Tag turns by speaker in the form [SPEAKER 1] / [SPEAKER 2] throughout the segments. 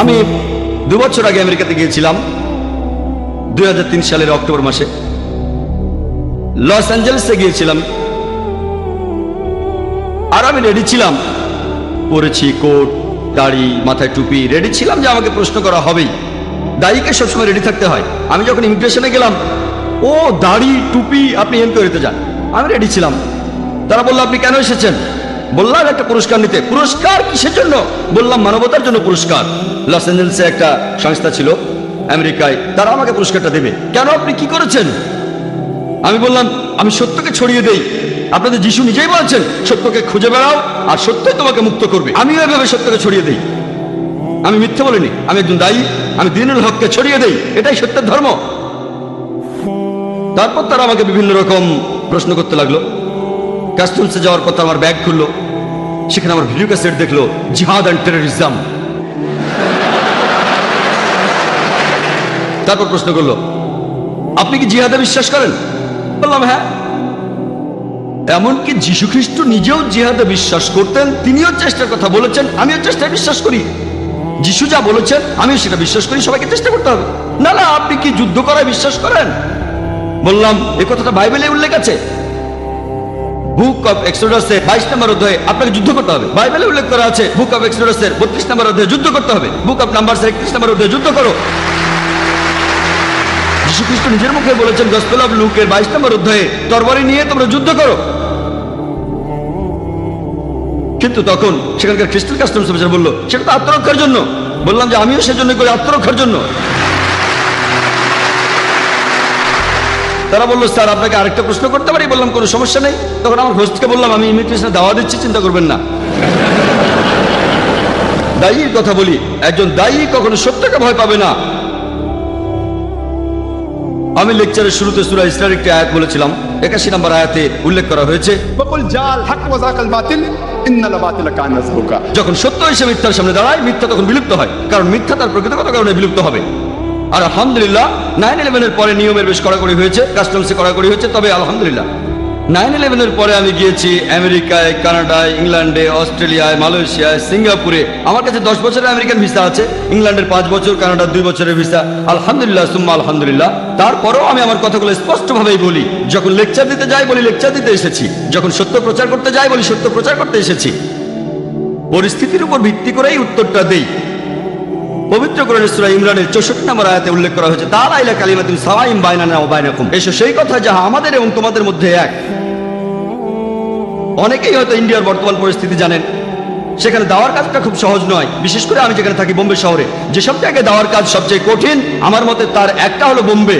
[SPEAKER 1] আমি 2 বছর আগে আমেরিকাতে গিয়েছিলাম 2003 সালের অক্টোবর মাসে। লস অ্যাঞ্জেলেসে গিয়েছিলাম, আর আমি রেডি ছিলাম, পরেছি কোট, দাড়ি, মাথায় টুপি, রেডি ছিলাম যে আমাকে প্রশ্ন করা হবেই। দাড়িকে সবসময় রেডি থাকতে হয়। আমি যখন ইমিগ্রেশনে গেলাম, ও দাড়ি টুপি, আপনি এনকোয়ারিতে যান। আমি রেডি ছিলাম। তারা বললো, আপনি কেন এসেছেন? বললাম, একটা পুরস্কার নিতে। পুরস্কার কিসের জন্য? বললাম, মানবতার জন্য পুরস্কার। লস অ্যাঞ্জেলেসে একটা সংস্থা ছিল আমেরিকায়, তারা আমাকে পুরস্কারটা দেবে। কেন, আপনি কি করেছেন? আমি বললাম, আমি সত্যকে ছড়িয়ে দেই। আপনাদের যিশু নিজেই বলেছেন, সত্যকে খুঁজে বেড়াও আর সত্যই তোমাকে মুক্ত করবে। আমিও এভাবে সত্যকে ছড়িয়ে দেই। আমি মিথ্যে বলিনি, আমি একজন দায়ী। আমি দ্বীনুল হককে ছড়িয়ে দেই, এটাই সত্যের ধর্ম। তারপর তারা আমাকে বিভিন্ন রকম প্রশ্ন করতে লাগলো। কাস্টমসে যাওয়ার পর আমার ব্যাগ খুললো, সেখানে আমার ভিডিও ক্যাসেট দেখলো, জিহাদ অ্যান্ড টেররিজম। তারপর প্রশ্ন করলো, আপনি কি জিহাদে বিশ্বাস করেন? বললাম, হ্যাঁ। এমনকি যীশু খ্রিস্ট নিজেও জিহাদে বিশ্বাস করতেন, তিনিও চেষ্টার কথা বলেছেন, আমিও চেষ্টায় বিশ্বাস করি। যিশু যা বলেছেন আমিও সেটা বিশ্বাস করি, সবাইকে চেষ্টা করতে হবে। না না, আপনি কি যুদ্ধ করায় বিশ্বাস করেন? বললাম, এই কথাটা বাইবেলে উল্লেখ আছে, বুক অফ এক্সোডাসে 22 নম্বর অধ্যায়ে আপনাকে যুদ্ধ করতে হবে। বাইবেলে উল্লেখ করা আছে বুক অফ এক্সোডাসের 32 নম্বর অধ্যায়ে যুদ্ধ করতে হবে। বুক অফ নাম্বারস 31 নম্বর অধ্যায়ে যুদ্ধ করো। যীশু খ্রিস্ট নিজের মুখে বলেছেন গসপেল অফ লুকের 22 নম্বর অধ্যায়ে, তরবারি নিয়ে তোমরা যুদ্ধ করো। কিন্তু তখন সেখানকার খ্রিস্টান কাস্টমস অফিসার বলল, সেটা তো আত্মরক্ষার জন্য। বললাম যে আমিও সেজন্য করি, আত্মরক্ষার জন্য। তারা বললো, স্যার আপনাকে আরেকটা প্রশ্ন করতে পারি? বললাম, কোনো সমস্যা নেই। তখন আমার হোস্টকে বললাম, আমি ইমিগ্রেশনে দাওয়া দিচ্ছি, চিন্তা করবেন না। দায়ীর কথা বলি, একজন দায়ী কখনো সত্যকে ভয় পাবে না। আমি লেকচারের শুরুতে সূরা ইসরার একটি আয়াত বলেছিলাম, 81 নম্বর আয়াতে উল্লেখ করা হয়েছে, যখন সত্য এসে মিথ্যার সামনে দাঁড়ায়, মিথ্যা তখন বিলুপ্ত হয়, কারণ মিথ্যা তার প্রকৃতিগত কারণে বিলুপ্ত হবে। আর আলহামদুলিল্লাহ 9/11-এর পরে নিয়মের বেশ কড়াকড়ি হয়েছে, কাস্টমসে কড়াকড়ি হয়েছে। তবে আলহামদুলিল্লাহ 9/11-এর পরে আমি গিয়েছি আমেরিকায়, কানাডায়, ইংল্যান্ডে, অস্ট্রেলিয়ায়, মালয়েশিয়ায়, সিঙ্গাপুরে। আমার কাছে 10 বছরের আমেরিকান ভিসা আছে, ইংল্যান্ডের 5 বছর, কানাডার 2 বছরের ভিসা। আলহামদুলিল্লাহ সুম্মা আলহামদুলিল্লাহ। তারপরেও আমি আমার কথাগুলো স্পষ্টভাবেই বলি। যখন লেকচার দিতে যাই বলি লেকচার দিতে এসেছি, যখন সত্য প্রচার করতে যাই বলি সত্য প্রচার করতে এসেছি। পরিস্থিতির উপর ভিত্তি করেই উত্তরটা দেই। পবিত্র কোরআনের সূরা ইমরানের 64 নম্বর আয়াতে উল্লেখ করা হয়েছে, তাআলা ইলা কালিমাতুন সাওয়াইন বাইনানা ওয়া বাইনাকুম, এসো সেই কথা যাহা আমাদের এবং তোমাদের মধ্যে এক। অনেকেই হয়তো ইন্ডিয়ার বর্তমান পরিস্থিতি জানেন, সেখানে দাওয়ার কাজটা খুব সহজ নয়। বিশেষ করে আমি যেখানে থাকি বোম্বে শহরে, যেসব জায়গায় দাওয়ার কাজ সবচেয়ে কঠিন আমার মতে তার একটা হলো বোম্বে।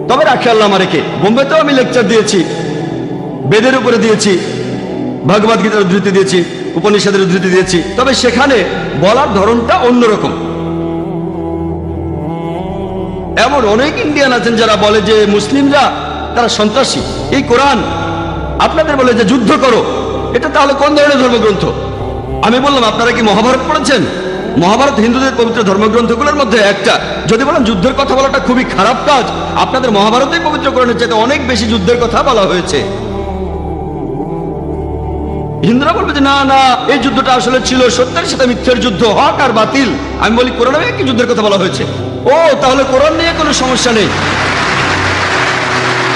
[SPEAKER 1] তবে রাখে আল্লাহ আমাকে, বোম্বেতেও আমি লেকচার দিয়েছি, বেদের উপরে দিয়েছি, ভগবদ গীতার উদ্ধৃতি দিয়েছি, উপনিষদের উদ্ধৃতি দিয়েছি। তবে সেখানে বলার ধরনটা অন্যরকম। এমন অনেক ইন্ডিয়ান আছেন যারা বলে যে মুসলিমরা তারা সন্ত্রাসী। এই কোরআন আপনাদের বলে যে যুদ্ধ করো, এটা তাহলে কোন ধরনের ধর্মগ্রন্থ? আমি বললাম, আপনারা কি মহাভারত পড়েছেন? মহাভারত হিন্দুদের পবিত্র ধর্মগ্রন্থগুলোর মধ্যে একটা। যদি বলেন যুদ্ধের কথা বলাটা খুবই খারাপ কাজ, আপনাদের মহাভারতেই পবিত্র কোরআনের চাইতে অনেক বেশি যুদ্ধের কথা বলা হয়েছে। হিন্দুরা বলবে যে না না, এই যুদ্ধটা আসলে ছিল সত্যের সাথে মিথ্যের যুদ্ধ, হক আর বাতিল। আমি বলি, কোরআনে কি যুদ্ধের কথা বলা হয়েছে? ও, তাহলে কোরআন নিয়ে কোনো সমস্যা নেই।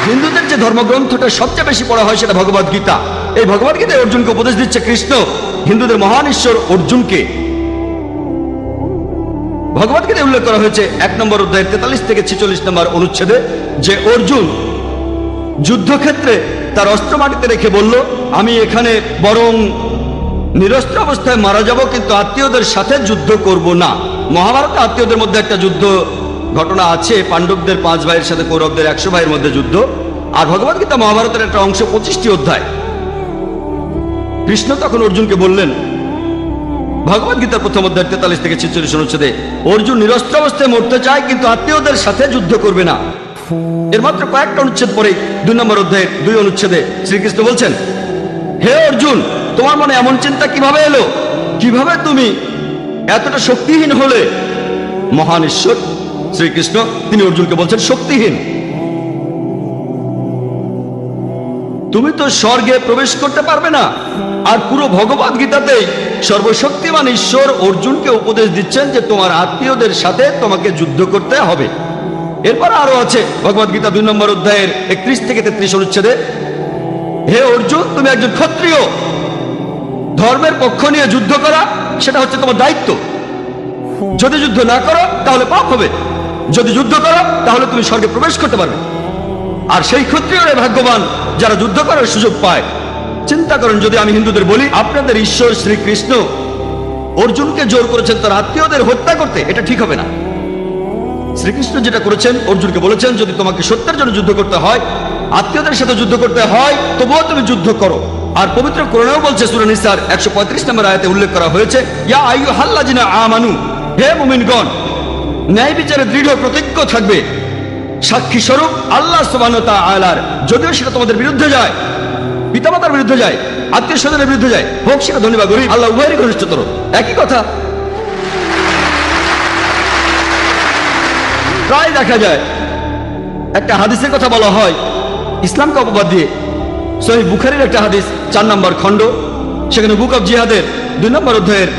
[SPEAKER 1] হিন্দুদের যে ধর্মগ্রন্থটা সবচেয়ে বেশি পড়া হয় সেটা ভগবদ গীতা। এই ভগবদ গীতায় অর্জুনকে উপদেশ দিচ্ছে কৃষ্ণ, হিন্দুদের মহান ঈশ্বর অর্জুনকে। ভগবদ গীতায় উল্লেখ করা হয়েছে 1 নম্বর অধ্যায়ের 43 থেকে 46 নম্বর অনুচ্ছেদে যে অর্জুন যুদ্ধক্ষেত্রে তার অস্ত্র মাটিতে রেখে বলল, আমি এখানে বরং নিরস্ত্র অবস্থায় মারা যাব, কিন্তু আত্মীয়দের সাথে যুদ্ধ করব না। মহাভারতে আত্মীয়দের মধ্যে একটা যুদ্ধ ঘটনা আছে, পাণ্ডবদের 5 ভাইয়ের সাথে কৌরবদের 100 ভাইয়ের মধ্যে যুদ্ধ। আর ভগবদ গীতা মহাভারতের একটা অংশ, 25টি অধ্যায়। কৃষ্ণ তখন অর্জুনকে বললেন, ভগবদ গীতার প্রথম অধ্যায় 43 থেকে 46 অনুচ্ছেদে, অর্জুন নিরস্ত্র অবস্থায় মরতে চায় কিন্তু আত্মীয়দের সাথে যুদ্ধ করবে না। এর মাত্র কয়েকটা অনুচ্ছেদ পরে 2 নম্বর অধ্যায়ের 2 অনুচ্ছেদে শ্রীকৃষ্ণ বলছেন, হে অর্জুন, তোমার মনে এমন চিন্তা কিভাবে এলো? কিভাবে তুমি এতটা শক্তিহীন হলে? মহান ঈশ্বর শ্রীকৃষ্ণ তিনি অর্জুনকে বলছেন শক্তিহীন। তুমি তো স্বর্গে প্রবেশ করতে পারবে না। আর পুরো ভগবদ গীতাতেই সর্বশক্তিমান ঈশ্বর অর্জুনকে উপদেশ দিচ্ছেন যে তোমার আত্মীয়দের সাথে তোমাকে যুদ্ধ করতে হবে। এরপর আরো আছে ভগবদ গীতা 2 নম্বর অধ্যায়ের 31 থেকে 33 অনুচ্ছেদে, হে অর্জুন, তুমি একজন ক্ষত্রিয়, ধর্মের পক্ষ নিয়ে যুদ্ধ করা সেটা হচ্ছে তোমার দায়িত্ব। যদি যুদ্ধ না করো তাহলে পাপ হবে, যদি যুদ্ধ করো তাহলে তুমি স্বর্গে প্রবেশ করতে পারবে। আর সেই ক্ষত্রিয়রাই ভাগ্যবান যারা যুদ্ধ করার সুযোগ পায়। চিন্তা করেন, যদি আমি হিন্দুদের বলি আপনাদের ঈশ্বর শ্রীকৃষ্ণ অর্জুনকে জোর করেছেন তার আত্মীয়দের হত্যা করতে, এটা ঠিক হবে না। শ্রীকৃষ্ণ যেটা করেছেন, অর্জুনকে বলেছেন যদি তোমাকে সত্যের জন্য যুদ্ধ করতে হয়, আত্মীয়দের সাথে যুদ্ধ করতে হয়, তবুও তুমি যুদ্ধ করো। আর পবিত্র কোরআনেও বলছে, সূরা নিসার 135 নম্বর আয়াতে উল্লেখ করা হয়েছে, ইয়া আইয়ুহাল্লাযিনা আমানু, হে মুমিনগণ, ন্যায় বিচারে দৃঢ় প্রতিজ্ঞ থাকবে, সাক্ষী স্বরূপ আল্লাহ সুবহানাহু ওয়া তাআলার, যদিও সেটা তোমাদের বিরুদ্ধে যায়, পিতামাতার বিরুদ্ধে যায়, আত্মীয় স্বজনের বিরুদ্ধে যায়, হোক সেটা ধনী বা গরিব, আল্লাহ উভয়েরই ঘনিষ্ঠতর। একই কথা। প্রায় দেখা যায় একটা হাদিসের কথা বলা হয় ইসলামকে অপবাদ দিয়ে। সহিহ বুখারীর একটা হাদিস 4 নম্বর খণ্ড, সেখানে বুক অফ জিহাদের 2 নম্বর অধ্যায়ের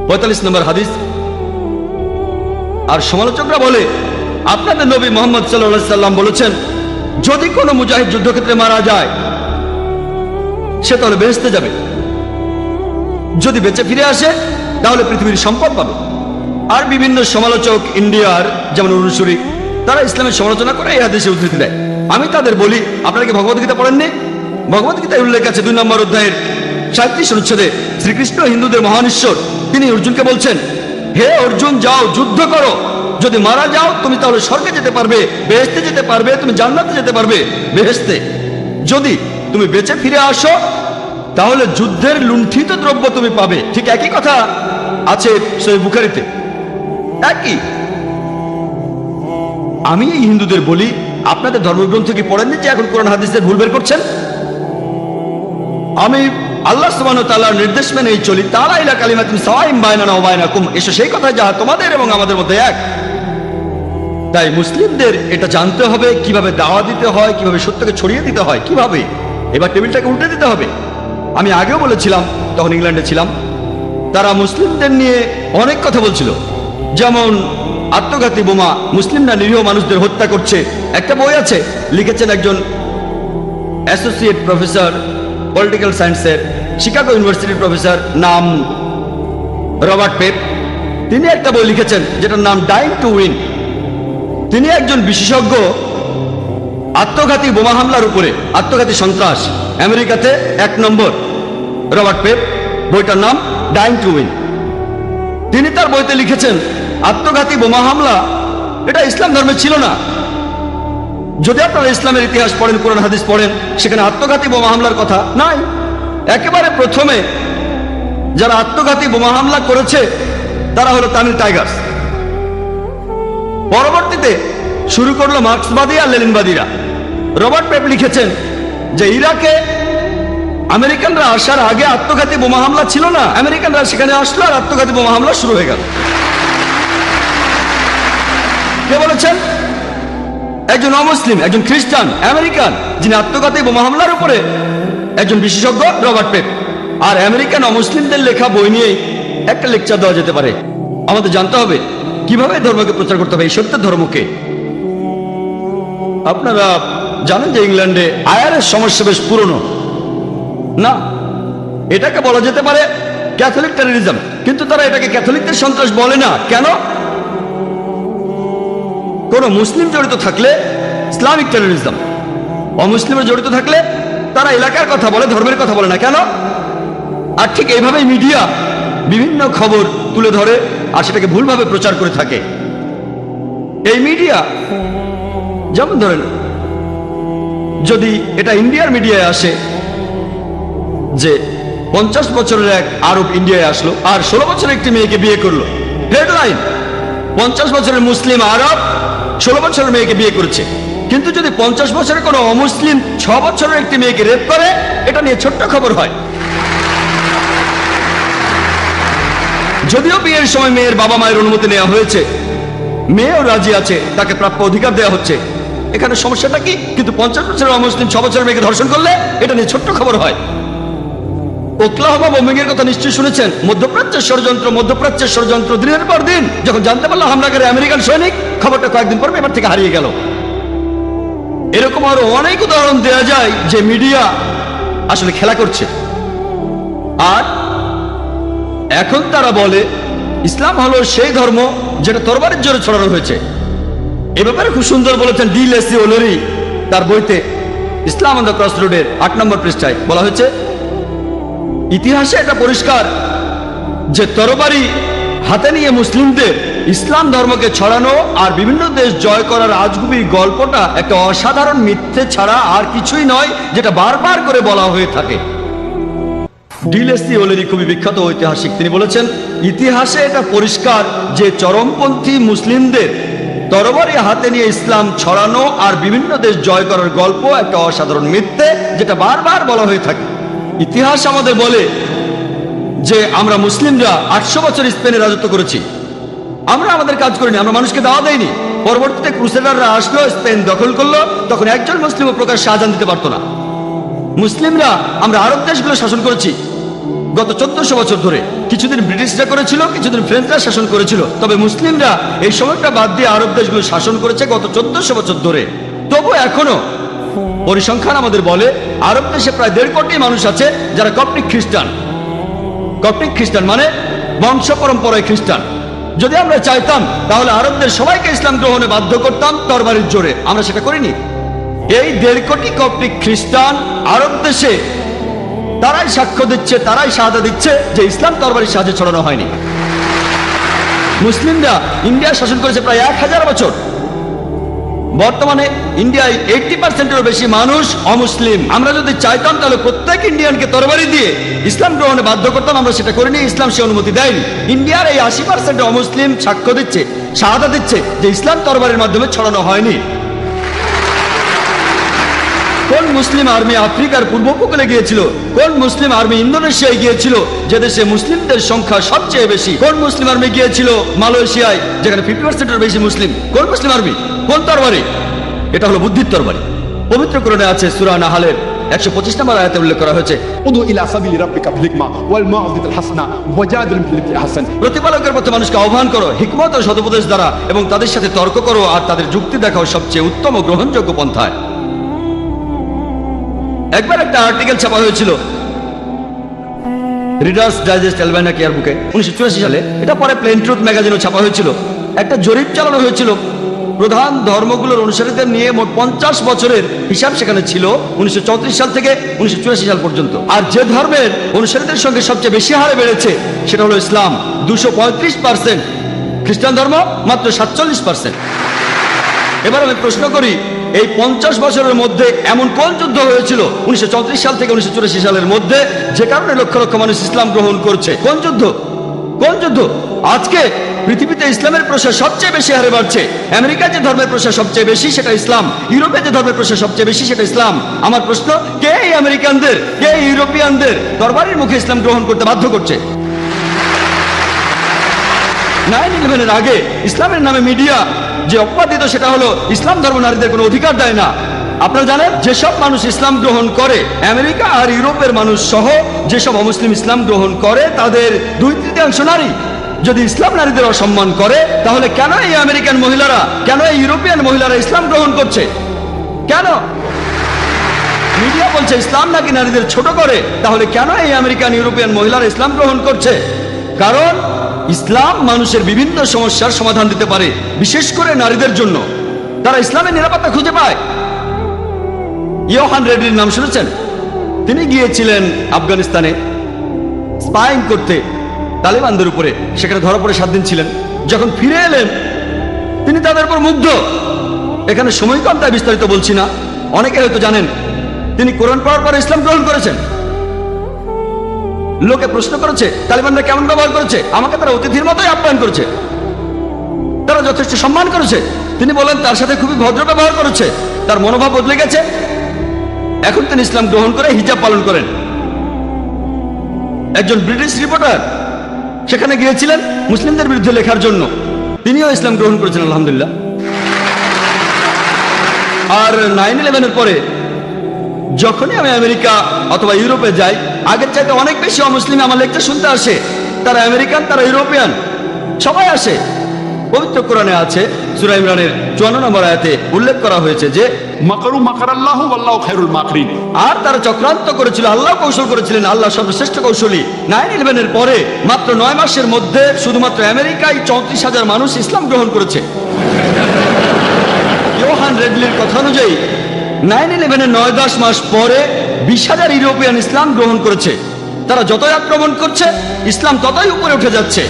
[SPEAKER 1] 45 নম্বর হাদিস। আর সমালোচকরা বলে আপনাদের নবী মুহাম্মদ সাল্লাল্লাহু আলাইহি সাল্লাম বলেছেন, যদি কোনো মুজাহিদ যুদ্ধক্ষেত্রে মারা যায় সে তাহলে বেহেশতে যাবে, যদি বেঁচে ফিরে আসে তাহলে পৃথিবীর সম্পদ পাবে। আর বিভিন্ন সমালোচক ইন্ডিয়ার যেমন অনুসরী, তারা ইসলামের সমালোচনা করে এই হাদিসে উদ্ধৃতি দেয়। আমি তাদের বলি, আপনারা কি ভগবদ্গীতা পড়েননি? ভগবদ্গীতায় উল্লেখ আছে 2 নম্বর অধ্যায়ের 37 অনুচ্ছেদে শ্রীকৃষ্ণ হিন্দুদের মহান ঈশ্বর, তিনি অর্জুনকে বলছেন, হে অর্জুন, যাও যুদ্ধ করো, যদি মারা যাও তুমি তাহলে স্বর্গে যেতে পারবে, বেহেশতে যেতে পারবে, তুমি জান্নাতে যেতে পারবে, বেহেশতে। যদি তুমি বেঁচে ফিরে আসো তাহলে যুদ্ধের লুণ্ঠিত দ্রব্য তুমি পাবে। ঠিক একই কথা আছে সহিহ বুখারীতে, একই। আমি এই হিন্দুদের বলি, আপনাদের ধর্মগ্রন্থ কি পড়েননি যে এখন কোরআন হাদিসের ভুল বের করছেন? আমি আল্লাহ সুবহানাহু ওয়া তাআলার নির্দেশ মেনেই চলি, তাআলা ইলা কালিমাতুন সাওয়াইন বাইনানা ওয়া বাইনাকুম, এসো সেই কথা যা তোমাদের এবং আমাদের মধ্যে এক। তাই মুসলিমদের এটা জানতে হবে কিভাবে দাওয়া দিতে হয়, কিভাবে সত্যকে ছড়িয়ে দিতে হয়, কিভাবে। এবার টেবিলটাকে উল্টে দিতে হবে। আমি আগেও বলেছিলাম, তখন ইংল্যান্ডে ছিলাম, তারা মুসলিমদের নিয়ে অনেক কথা বলছিল, যেমন আত্মঘাতী বোমা, মুসলিমরা নিরীহ মানুষদের হত্যা করছে। একটা বই আছে, লিখেছেন একজন অ্যাসোসিয়েট প্রফেসর পলিটিক্যাল সায়েন্সের, শিকাগো ইউনিভার্সিটির প্রফেসর, নাম রবার্ট পেপ। তিনি একটা বই লিখেছেন যেটার নাম ডাইং টু উইন। তিনি একজন বিশেষজ্ঞ আত্মঘাতী বোমা হামলার উপরে, আত্মঘাতী সন্ত্রাস, আমেরিকাতে 1 নম্বর। রবার্ট পেপ, বইটার নাম ডাইং টু উইন। তিনি তার বইতে লিখেছেন আত্মঘাতী বোমা হামলা এটা ইসলাম ধর্মে ছিল না। যদি আপনারা ইসলামের ইতিহাস পড়েন, কোরআন হাদিস পড়েন, সেখানে আত্মঘাতী বোমা হামলার কথা নাই। একেবারে প্রথমে যারা আত্মঘাতী বোমা হামলা করেছে তারা হলো তামিল টাইগার্স। পরবর্তীতে শুরু করলো মার্ক্সবাদী আর লেনিনবাদীরা। রবার্ট পেপ লিখেছেন যে ইরাকে আমেরিকানরা আসার আগে আত্মঘাতী বোমা হামলা ছিল না, আমেরিকানরা সেখানে আসলো আর আত্মঘাতী বোমা হামলা শুরু হয়ে গেল। কে বলেছেন? একজন অমুসলিম, একজন খ্রিস্টান আমেরিকান, যিনি আত্মঘাতী বোমা হামলার উপরে একজন বিশেষজ্ঞ, রবার্ট পেপ। আর আমেরিকান অমুসলিমদের লেখা বই নিয়েই একটা লেকচার দেওয়া যেতে পারে। আমাদের জানতে হবে কিভাবে ধর্মকে প্রচার করতে হবে, এই সত্যের ধর্মকে। আপনারা জানেন যে ইংল্যান্ডে আয়ারের সমস্যা বেশ পুরনো না, এটাকে বলা যেতে পারে ক্যাথলিক টেররিজম, কিন্তু তারা এটাকে ক্যাথলিকদের সন্ত্রাস বলে না। কেন? কোন মুসলিম জড়িত থাকলে ইসলামিক টেররিজম, অমুসলিমের জড়িত থাকলে তারা এলাকার কথা বলে, ধর্মের কথা বলে না। কেন? আর ঠিক এইভাবেই মিডিয়া বিভিন্ন খবর তুলে ধরে আর সেটাকে ভুলভাবে প্রচার করে থাকে। এই মিডিয়া, যেমন ধরেন যদি এটা ইন্ডিয়ার মিডিয়ায় আসে যে 50 বছরের এক আরব ইন্ডিয়ায় আসলো আর 16 বছরের একটি মেয়েকে বিয়ে করলো, হেডলাইন 50 বছরের মুসলিম আরব 16 বছরের মেয়েকে বিয়ে করেছে। কিন্তু যদি 50 বছরের কোনো অমুসলিম 6 বছরের একটি মেয়েকে রেপ করে, এটা নিয়ে ছোট্ট খবর হয়। যদিও বিয়ের সময় মেয়ের বাবা মায়ের অনুমতি নেওয়া হয়েছে, মেয়েও রাজি আছে, তাকে প্রাপ্য অধিকার দেওয়া হচ্ছে, এখানে সমস্যাটা কি? কিন্তু 50 বছরের অমুসলিম 6 বছরের মেয়েকে ধর্ষণ করলে এটা নিয়ে ছোট্ট খবর হয়। ওকলাহোমা বোমিং এর কথা নিশ্চয়ই শুনেছেন। মধ্যপ্রাচ্যের ষড়যন্ত্র দিনের পর দিন। যখন জানতে পারলো হামলাকারী আমেরিকান সৈনিক, খবরটা কয়েকদিন পর পেপার থেকে হারিয়ে গেল। এরকম আরো অনেক উদাহরণ দেওয়া যায় যে মিডিয়া আসলে খেলা করছে। আর এখন তারা বলে ইসলাম হলো সেই ধর্ম যেটা তরবারির জোরে ছড়ানো হয়েছে। এ ব্যাপারে খুব সুন্দর বলেছেন ডি লেসি ওলেরি তার বইতে ইসলাম অন দ্য ক্রস রোডের 8 নম্বর পৃষ্ঠায়। বলা হয়েছে ইতিহাসে এটা পরিষ্কার যে তরবারি হাতে নিয়ে মুসলিমদের ইসলাম ধর্মকে ছড়ানো আর বিভিন্ন দেশ জয় করার আজগুবি গল্পটা একটা অসাধারণ মিথ্যে ছাড়া আর কিছুই নয়, যেটা বারবার করে বলা হয়ে থাকে। ডিলেসি ওলেরি খুবই বিখ্যাত ঐতিহাসিক। তিনি বলেছেন ইতিহাসে এটা পরিষ্কার যে চরমপন্থী মুসলিমদের তরবারি হাতে নিয়ে ইসলাম ছড়ানো আর বিভিন্ন দেশ জয় করার গল্প একটা অসাধারণ মিথ্যে, যেটা বারবার বলা হয়ে থাকে। ইতিহাস আমাদের বলে যে আমরা মুসলিমরা 800 বছর স্পেনে রাজত্ব করেছি। আমরা আমাদের কাজ করিনি, আমরা মানুষকে দাওয়া দেয়নি। পরবর্তীতে ক্রুসেডাররা আসলো, স্পেন দখল করলো, তখন একজন মুসলিমও প্রকাশ্যে আজান দিতে পারতো না। মুসলিমরা আমরা আরব দেশগুলো শাসন করেছি গত 1400 বছর ধরে। কিছুদিন ব্রিটিশরা করেছিল, কিছুদিন ফ্রেঞ্চরা শাসন করেছিল, তবে মুসলিমরা এই সময়টা বাদ দিয়ে আরব দেশগুলো শাসন করেছে গত 1400 বছর ধরে। তবু এখনো পরিসংখ্যান আমাদের বলে আরব দেশে প্রায় 1.5 কোটি মানুষ আছে যারা কপ্টিক খ্রিস্টান। কপ্টিক খ্রিস্টান মানে বংশ পরম্পরায় খ্রিস্টান। যদি আমরা চাইতাম তাহলে আরবদের সবাইকে ইসলাম গ্রহণে বাধ্য করতাম তরবারির জোরে। আমরা সেটা করিনি। এই 1.5 কোটি কপ্টিক খ্রিস্টান আরব দেশে তারাই সাক্ষ্য দিচ্ছে, তারাই শাহাদা দিচ্ছে যে ইসলাম তরবারির সাহায্যে ছড়ানো হয়নি। মুসলিমরা ইন্ডিয়া শাসন করেছে প্রায় 1000 বছর। বর্তমানে ইন্ডিয়ায় 80%-এরও বেশি মানুষ অমুসলিম। আমরা যদি চাইতাম তাহলে প্রত্যেক ইন্ডিয়ানকে তরবারি দিয়ে ইসলাম গ্রহণে বাধ্য করতাম। আমরা সেটা করিনি, ইসলাম সে অনুমতি দেয়নি। ইন্ডিয়ার এই 80% অমুসলিম সাক্ষ্য দিচ্ছে, শাহাদা দিচ্ছে যে ইসলাম তরবারির মাধ্যমে ছড়ানো হয়নি। কোন মুসলিম আর্মি আফ্রিকার পূর্ব উপকূলে গিয়েছিল? কোন মুসলিম আর্মি ইন্দোনেশিয়ায় গিয়েছিল যে দেশে মুসলিমদের সংখ্যা সবচেয়ে বেশি? কোন মুসলিম আর্মি গিয়েছিল মালয়েশিয়ায় যেখানে 50%-এর বেশি মুসলিম? কোন মুসলিম আর্মি? কোন তরবারি? এটা হলো বুদ্ধির তরবারি। পবিত্র কোরআনে আছে সূরা নাহালের 125 নম্বর আয়াতে উল্লেখ করা হয়েছে
[SPEAKER 2] উদু ইলা সাবিলি রাব্বিকা বিল হিকমা ওয়াল মাউযিজাতিল হাসানা ওয়াজাদিলহুম বিল্লাতি আহসান।
[SPEAKER 1] প্রতিপালকের পথে মানুষকে আহ্বান করো হিকমত ও সদুপদেশ দ্বারা, এবং তাদের সাথে তর্ক করো আর তাদের যুক্তি দেখাও সবচেয়ে উত্তম ও গ্রহণযোগ্য পন্থায়। একবার একটা আর্টিকেল ছাপা হয়েছিল রিডার্স ডাইজেস্ট অ্যালবাইনা কেয়ার বুকে 1984 সালে। এটা পরে প্লেন ট্রুথ ম্যাগাজিনও ছাপা হয়েছিল। একটা জরিপ চালানো হয়েছিল প্রধান ধর্মগুলোর অনুসারীদের নিয়ে। মোট 50 বছরের হিসাব সেখানে ছিল 1934 সাল থেকে 1984 সাল পর্যন্ত। আর যে ধর্মের অনুসারীদের সঙ্গে সবচেয়ে বেশি হারে বেড়েছে সেটা হলো ইসলাম, 235%। খ্রিস্টান ধর্ম মাত্র 47%। এবার আমি প্রশ্ন করি, এই 50 বছরের মধ্যে এমন কোন যুদ্ধ হয়েছিল 1934 সাল থেকে 1984 সালের মধ্যে যে কারণে লক্ষ লক্ষ মানুষ ইসলাম গ্রহণ করছে? কোন যুদ্ধ? কোন যুদ্ধ? আজকে পৃথিবীতে ইসলামের প্রসার সবচেয়ে বেশি হারে বাড়ছে। আমেরিকায় যে ধর্মের প্রসার সবচেয়ে বেশি সেটা ইসলাম, ইউরোপে যে ধর্মের প্রসার সবচেয়ে বেশি সেটা ইসলাম। আমার প্রশ্ন, কে এই আমেরিকানদের, কে ইউরোপিয়ানদের তরবারির মুখে ইসলাম গ্রহণ করতে বাধ্য করছে? 9/11-এর আগে ইসলামের নামে মিডিয়া যে অপবাদ দিত সেটা হলো ইসলাম ধর্ম নারীদের কোনো অধিকার দেয় না। আপনারা জানেন যেসব মানুষ ইসলাম গ্রহণ করে, আমেরিকা আর ইউরোপের মানুষ সহ যেসব অমুসলিম ইসলাম গ্রহণ করে তাদের 2/3 নারী। যদি ইসলাম নারীদের অসম্মান করে তাহলে কেন এই আমেরিকান মহিলারা, কেন এই ইউরোপিয়ান মহিলারা ইসলাম গ্রহণ করছে? কেন? মিডিয়া বলছে ইসলাম নাকি নারীদের ছোট করে, তাহলে কেন এই আমেরিকান ইউরোপিয়ান মহিলারা ইসলাম গ্রহণ করছে? কারণ ইসলাম মানুষের বিভিন্ন সমস্যার সমাধান দিতে পারে, বিশেষ করে নারীদের জন্য। তারা ইসলামের নিরাপত্তা খুঁজে পায়। ইয়োহান রেড্ডির নাম শুনেছেন? তিনি গিয়েছিলেন আফগানিস্তানে স্পাইং করতে তালিবানদের উপরে। সেখানে ধরা পড়ে 7 দিন ছিলেন। যখন ফিরে এলেন তিনি তাদের উপর মুগ্ধ। এখানে সময় কম তাই বিস্তারিত বলছি না, অনেকে হয়তো জানেন। তিনি কোরআন পড়ার পরে ইসলাম গ্রহণ করেছেন। লোকে প্রশ্ন করেছে তালিবানরা কেমন ব্যবহার করেছে? আমাকে তারা অতিথির মতোই আপ্যায়ন করেছে, তারা যথেষ্ট সম্মান করেছে। তিনি বলেন তার সাথে খুবই ভদ্র ব্যবহার করেছে। তার মনোভাব বদলে গেছে। এখন তিনি ইসলাম গ্রহণ করে হিজাব পালন করেন। একজন ব্রিটিশ রিপোর্টার সেখানে গিয়েছিলেন মুসলিমদের বিরুদ্ধে লেখার জন্য, তিনিও ইসলাম গ্রহণ করেছেন আলহামদুলিল্লাহ। আর 9/11-এর পরে যখনই আমি আমেরিকা অথবা ইউরোপে যাই, আগের চাইতে অনেক বেশি অমুসলিম আমার লেকচার শুনতে আসে। তারা আমেরিকান, তারা ইউরোপিয়ান, সবাই আসে। পবিত্র কোরআনে আছে, সূরা ইমরানের 54 নম্বর আয়াতে উল্লেখ করা হয়েছে যে
[SPEAKER 2] মাকারু মাকারাল্লাহু ওয়াল্লাহু খায়রুল মাকিরিন।
[SPEAKER 1] আর তারা চক্রান্ত করেছিল, আল্লাহ কৌশল করেছিলেন, আল্লাহ সর্বশ্রেষ্ঠ কৌশলী। 9/11-এর পরে মাত্র 9 মাসের মধ্যে শুধুমাত্র আমেরিকায় 34,000 মানুষ ইসলাম গ্রহণ করেছে। ইয়োহান রেডলির কথা অনুযায়ী 9/11-এর 9-10 মাস পরে 20,000 ইউরোপিয়ান ইসলাম গ্রহণ করেছে। তারা যতই আক্রমণ করছে, ইসলাম ততই উপরে উঠে যাচ্ছে।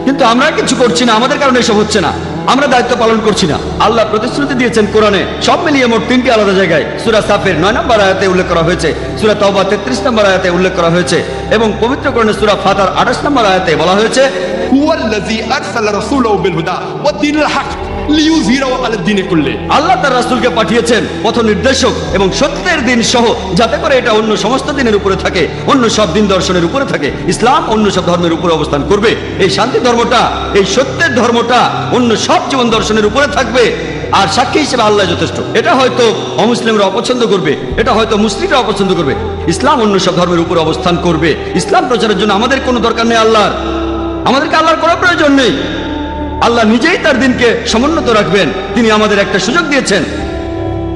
[SPEAKER 1] কিন্তু আমরা কিছু করছি না, আমাদের কারণে এসব হচ্ছে না, আমরা দায়িত্ব পালন করছি না। আল্লাহ প্রতিশ্রুতি দিয়েছেন কোরআনে, সব মিলিয়ে মোট 3টি আলাদা জায়গায়। সূরা সাফের 9 নম্বর আয়াতে উল্লেখ করা হয়েছে, সূরা তাওবা 33 নম্বর আয়াতে উল্লেখ করা হয়েছে, এবং পবিত্র কোরআনে সূরা ফাতার 28 নম্বর আয়াতে বলা হয়েছে,
[SPEAKER 2] হুয়াল্লাযী আরসালা রাসূলাহু বিল হুদা ওয়া দীনিল হক লিইয়ুযহিরাহু আলাদ দীনি কুল্লি।
[SPEAKER 1] আল্লাহ তার রাসূলকে পাঠিয়েছেন পথ নির্দেশক এবং সত্যের দিন সহ, যাতে করে এটা অন্য সমস্ত দিনের উপরে থাকে, অন্য সব দিন দর্শনের উপরে থাকে। ইসলাম অন্য সব ধর্মের উপরে অবস্থান করবে। এই শান্তি ধর্মটা, এই সত্যের ধর্মটা অন্য সব জীবন দর্শনের উপরে থাকবে। আর সাক্ষী হিসেবে আল্লাহ যথেষ্ট। এটা হয়তো অমুসলিমরা অপছন্দ করবে, এটা হয়তো মুসলিমরা অপছন্দ করবে, ইসলাম অন্য সব ধর্মের উপরে অবস্থান করবে। ইসলাম প্রচারের জন্য আমাদের কোনো দরকার নেই আল্লাহর, আমাদেরকে আল্লাহর কোনো প্রয়োজন নেই। আল্লাহ নিজেই তার দিনকে সমুন্নত রাখবেন। তিনি আমাদের একটা সুযোগ দিয়েছেন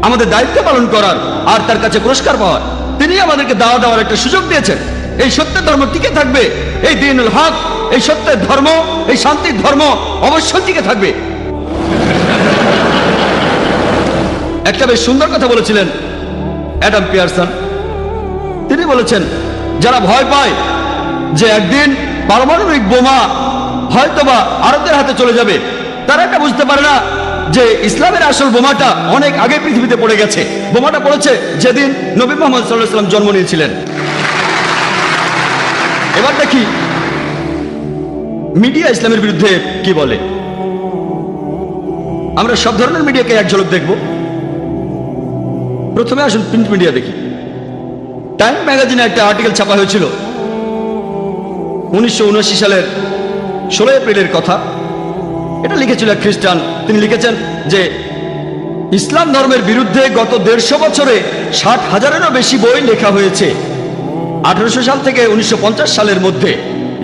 [SPEAKER 1] আমাদের দায়িত্ব পালন করার আর তার কাছে পুরস্কার পাওয়ার। তিনি আমাদেরকে দাওয়া দেওয়ার একটা সুযোগ দিয়েছেন। এই সত্যের ধর্ম টিকে থাকবে, এই দ্বীনুল হক, এই সত্যের ধর্ম, এই শান্তির ধর্ম অবশ্যই টিকে থাকবে। একটা বেশ সুন্দর কথা বলেছিলেন অ্যাডাম পিয়ারসন। তিনি বলেছেন, যারা ভয় পায় যে একদিন পারমাণবিক বোমা হয়তোবা আরবদের হাতে চলে যাবে, তারা এটা বুঝতে পারে না যে ইসলামের আসল বোমাটা অনেক আগে পৃথিবীতে পড়ে গেছে। বোমাটা পড়েছে যেদিন নবী মুহাম্মদ সাল্লাল্লাহু আলাইহি ওয়াসাল্লাম জন্ম নিয়েছিলেন। এবার দেখি মিডিয়া ইসলামের বিরুদ্ধে কি বলে। আমরা সব ধরনের মিডিয়াকে এক ঝলক দেখব। প্রথমে আসুন প্রিন্ট মিডিয়া দেখি। টাইম ম্যাগাজিনে একটা আর্টিকেল ছাপা হয়েছিল 1979 সালের 16 এপ্রিলের কথা। এটা লিখেছিল এক খ্রিস্টান। তিনি লিখেছেন যে ইসলাম ধর্মের বিরুদ্ধে গত 150 বছরে 60,000-এরও বেশি বই লেখা হয়েছে। 1800 সাল থেকে 1950 সালের মধ্যে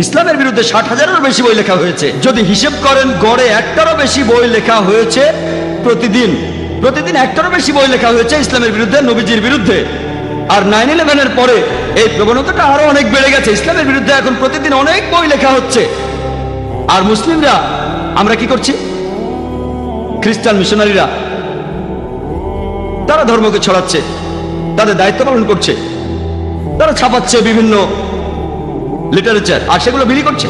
[SPEAKER 1] ইসলামের বিরুদ্ধে 60,000-এরও বেশি বই লেখা হয়েছে। যদি হিসেব করেন, গড়ে একটারও বেশি বই লেখা হয়েছে প্রতিদিন। প্রতিদিন একটারও বেশি বই লেখা হয়েছে ইসলামের বিরুদ্ধে, নবীজির বিরুদ্ধে। আর 9/11-এর পরে এই প্রবণতাটা আরো অনেক বেড়ে গেছে। ইসলামের বিরুদ্ধে এখন প্রতিদিন অনেক বই লেখা হচ্ছে। আর মুসলিমরা আমরা কি করছি? খ্রিস্টান মিশনারিরা তারা ধর্মকে ছড়াচ্ছে, তাদের দায়িত্ব পালন করছে, তারা ছাপাচ্ছে বিভিন্ন লিটারেচার আর সেগুলো বিলি করছে।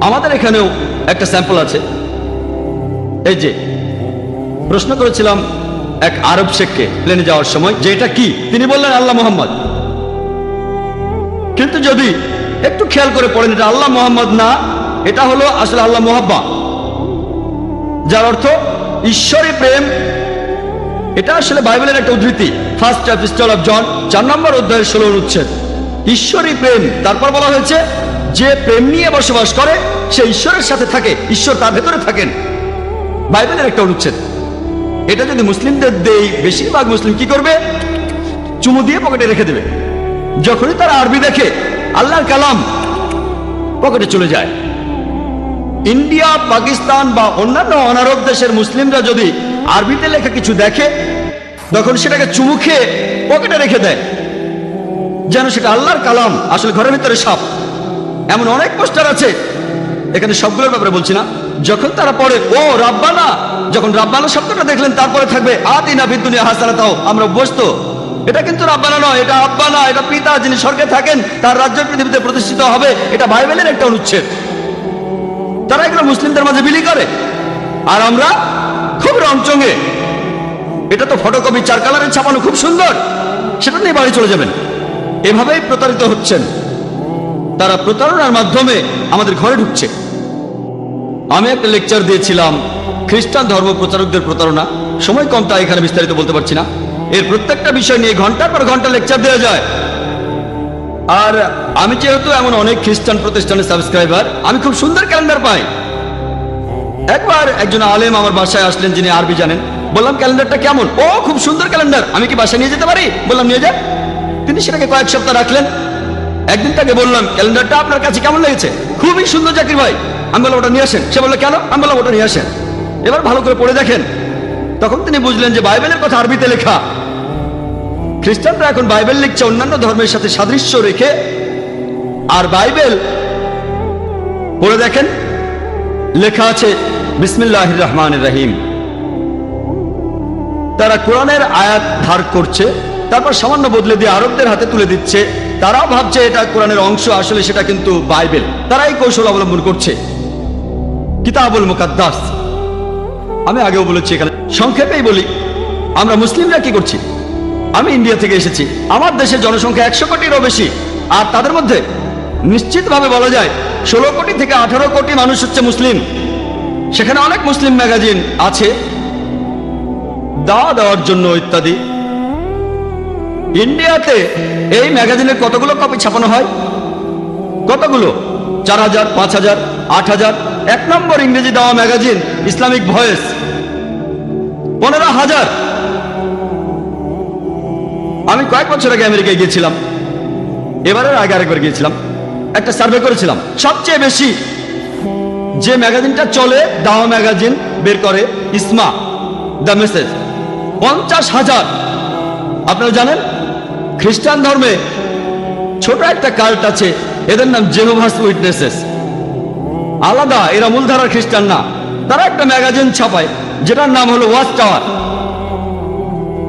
[SPEAKER 1] আমাদের এখানেও একটা স্যাম্পল আছে। এই যে প্রশ্ন করেছিলাম এক আরব শেখকে প্লেনে যাওয়ার সময় যে এটা কি, তিনি বললেন আল্লাহ মোহাম্মদ। কিন্তু যদি একটু খেয়াল করে পড়েন, এটা আল্লাহ মোহাম্মদ না, এটা হলো আসলে আল্লাহ মোহাব্বা, যার অর্থ ঈশ্বরী প্রেম। এটা আসলে বাইবেলের একটা উদ্ধৃতি, ফার্স্ট এপিস্টল অফ জন 4 নম্বর অধ্যায়ের 16 অনুচ্ছেদ। ঈশ্বরী প্রেম। তারপর বলা হয়েছে যে প্রেম নিয়ে বসবাস করে সে ঈশ্বরের সাথে থাকে, ঈশ্বর তার ভেতরে থাকেন। বাইবেলের একটা অনুচ্ছেদ। এটা যদি মুসলিমদের দেই, বেশিরভাগ মুসলিম কি করবে? চুমু দিয়ে পকেটে রেখে দেবে। যখনই তারা আরবি দেখে, আল্লাহর কালাম পকেটে চলে যায়। ইন্ডিয়া, পাকিস্তান বা অন্যান্য অনারব দেশের মুসলিমরা যদি আরবিতে লেখা কিছু দেখে, তখন সেটাকে চুমু খেয়ে পকেটে রেখে দেয়, যেন সেটা আল্লাহর কালাম। আসলে ঘরের ভিতরে সাপ। এমন অনেক পোস্টার আছে, এখানে সবগুলোর ব্যাপারে বলছি না। যখন তারা পড়ে ও রাব্বানা, যখন রাব্বানা শব্দটা দেখলেন তারপরে থাকবে আতিনা ফিদ দুনিয়া হাসানাতাও, আমরা বসতো। এটা কিন্তু রাব্বানা নয়, এটা আব্বানা, এটা পিতা যিনি স্বর্গে থাকেন, তার রাজ্য পৃথিবীতে প্রতিষ্ঠিত হবে। এটা বাইবেলের একটা অনুচ্ছেদ। তারা এগুলো মুসলিমদের মাঝে বিলি করে, আর আমরা খুব রংচঙে এটা তো ফটোকপি 4 কালারের ছাপানো, খুব সুন্দর, সেটা নিয়ে বাড়ি চলে যাবেন। এভাবেই প্রতারিত হচ্ছেন। তারা প্রতারণার মাধ্যমে আমাদের ঘরে ঢুকছে। আমি একটা লেকচার দিয়েছিলাম খ্রিস্টান ধর্ম প্রচারকদের প্রতারণা। সময় কম, তাই এখানে বিস্তারিত বলতে পারছি না। এর প্রত্যেকটা বিষয় নিয়ে ঘন্টার পর ঘন্টা লেকচার দেওয়া যায়। আর আমি যেহেতু এমন অনেক খ্রিস্টান প্রতিষ্ঠানের সাবস্ক্রাইবার, আমি খুব সুন্দর ক্যালেন্ডার পাই। একবার একজন আলেম আমার বাসায় আসলেন, যিনি আরবি জানেন। বললাম ক্যালেন্ডারটা কেমন? ও খুব সুন্দর ক্যালেন্ডার, আমি কি বাসায় নিয়ে যেতে পারি? বললাম নিয়ে যান। তিনি সেটাকে কয়েক সপ্তাহ রাখলেন। একদিন তাকে বললাম ক্যালেন্ডারটা আপনার কাছে কেমন লেগেছে? খুবই সুন্দর জাকির ভাই। আমি বললাম ওটা নিয়ে আসেন। সে বললো কেন? আমি বললাম ওটা নিয়ে আসেন, এবার ভালো করে পড়ে দেখেন। তখন তিনি বুঝলেন যে বাইবেলের কথা আরবিতে লেখা। খ্রিস্টানরা এখন বাইবেল লিখছে অন্যান্য ধর্মের সাথে সাদৃশ্য রেখে, আর বাইবেল পড়ে দেখেন লেখা আছে বিসমিল্লাহির রহমানির রহিম। তারা কোরআনের আয়াত ধার করছে, তারপর সামান্য বদলে দিয়ে আরবদের হাতে তুলে দিচ্ছে। তারাও ভাবছে এটা কোরআনের অংশ, আসলে সেটা কিন্তু বাইবেল। তারা এই কৌশল অবলম্বন করছে। কিতাবুল মুকাদ্দাস। আমি আগেও বলেছি, এখানে সংক্ষেপেই বলি, আমরা মুসলিমরা কি করছি। আমি ইন্ডিয়া থেকে এসেছি, আমার দেশের জনসংখ্যা 100 কোটিরও বেশি, আর তাদের মধ্যে নিশ্চিতভাবে বলা যায় 16 কোটি থেকে 18 কোটি মানুষ হচ্ছে মুসলিম। সেখানে অনেক মুসলিম ম্যাগাজিন আছে দাওয়া দেওয়ার জন্য ইত্যাদি। ইন্ডিয়াতে এই ম্যাগাজিনের কতগুলো কপি ছাপানো হয়? কতগুলো? 4000, 5000, 8000। 1 নম্বর ইংরেজি দেওয়া ম্যাগাজিন ইসলামিক ভয়েস 15,000। আমি কয়েক বছর আগে আমেরিকায় গিয়েছিলাম, এবারের আগে আরেকবার গিয়েছিলাম, একটা সার্ভে করেছিলাম। সবচেয়ে বেশি যে ম্যাগাজিনটা চলে, দাওয়া ম্যাগাজিন বের করে ইসমা, দ্য মেসেজ, 50,000। আপনারা জানেন খ্রিস্টান ধর্মে ছোট একটা কাল্ট আছে, এদের নাম জেহোভাস উইটনেসেস। আলাদা, এরা মূলধারার খ্রিস্টান না। তারা একটা ম্যাগাজিন ছাপায় যেটার নাম হলো ওয়াচ টাওয়ার।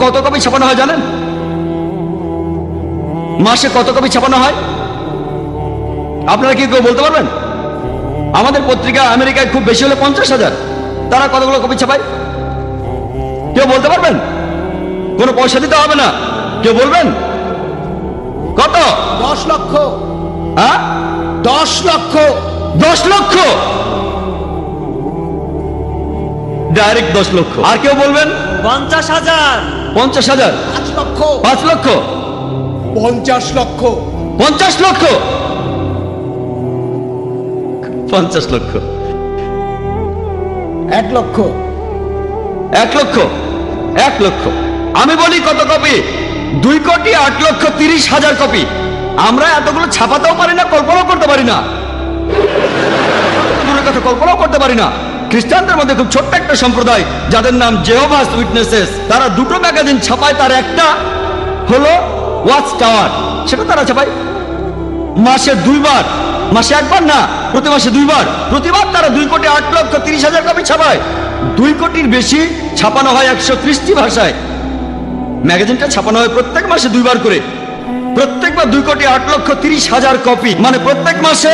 [SPEAKER 1] কত কপি ছাপানো হয় জানেন? মাসে কত কপি ছাপানো হয় আপনারা কি কেউ বলতে পারবেন? আমাদের পত্রিকা আমেরিকায় খুব বেশি হলে 50,000। তারা কতগুলো কপি ছাপায় কেউ বলতে পারবেন? কোনো পয়সা দিতে হবে না, কেউ বলবেন কত?
[SPEAKER 3] 10 লক্ষ।
[SPEAKER 1] হ্যাঁ,
[SPEAKER 3] 10 লক্ষ।
[SPEAKER 1] 10 লক্ষ, ডাইরেক্ট 10 লক্ষ। আর কেউ বলবেন?
[SPEAKER 4] 50,000।
[SPEAKER 1] 50,000,
[SPEAKER 3] 5 লক্ষ।
[SPEAKER 1] 5 লক্ষ,
[SPEAKER 3] 50 লক্ষ।
[SPEAKER 1] 50 লক্ষ, 50 লক্ষ,
[SPEAKER 3] 1 লক্ষ।
[SPEAKER 1] 1 লক্ষ, 1 লক্ষ। আমি বলি কত কপি? 2,08,30,000 কপি। আমরা এতগুলো ছাপাতেও পারি না, কল্পনাও করতে পারি না। দূরের কথা কল্পনাও করতে পারি না। খ্রিস্টানদের মধ্যে খুব ছোট্ট একটা সম্প্রদায় যাদের নাম জেহোভাস উইটনেসেস, তারা 2টো ম্যাগাজিন ছাপায়। তার একটা হলো ওয়াচ টাওয়ার, সেটা তারা ছাপায় মাসে 2 বার। মাসে 1 বার না, প্রতি মাসে 2 বার। প্রতিবার তারা 2,08,30,000 কপি ছাপায়। 2 কোটির বেশি ছাপানো হয় 130টি ভাষায়। ম্যাগাজিনটা ছাপানো হয় প্রত্যেক মাসে 2 বার করে। প্রত্যেকবার 2,08,30,000 কপি, মানে প্রত্যেক মাসে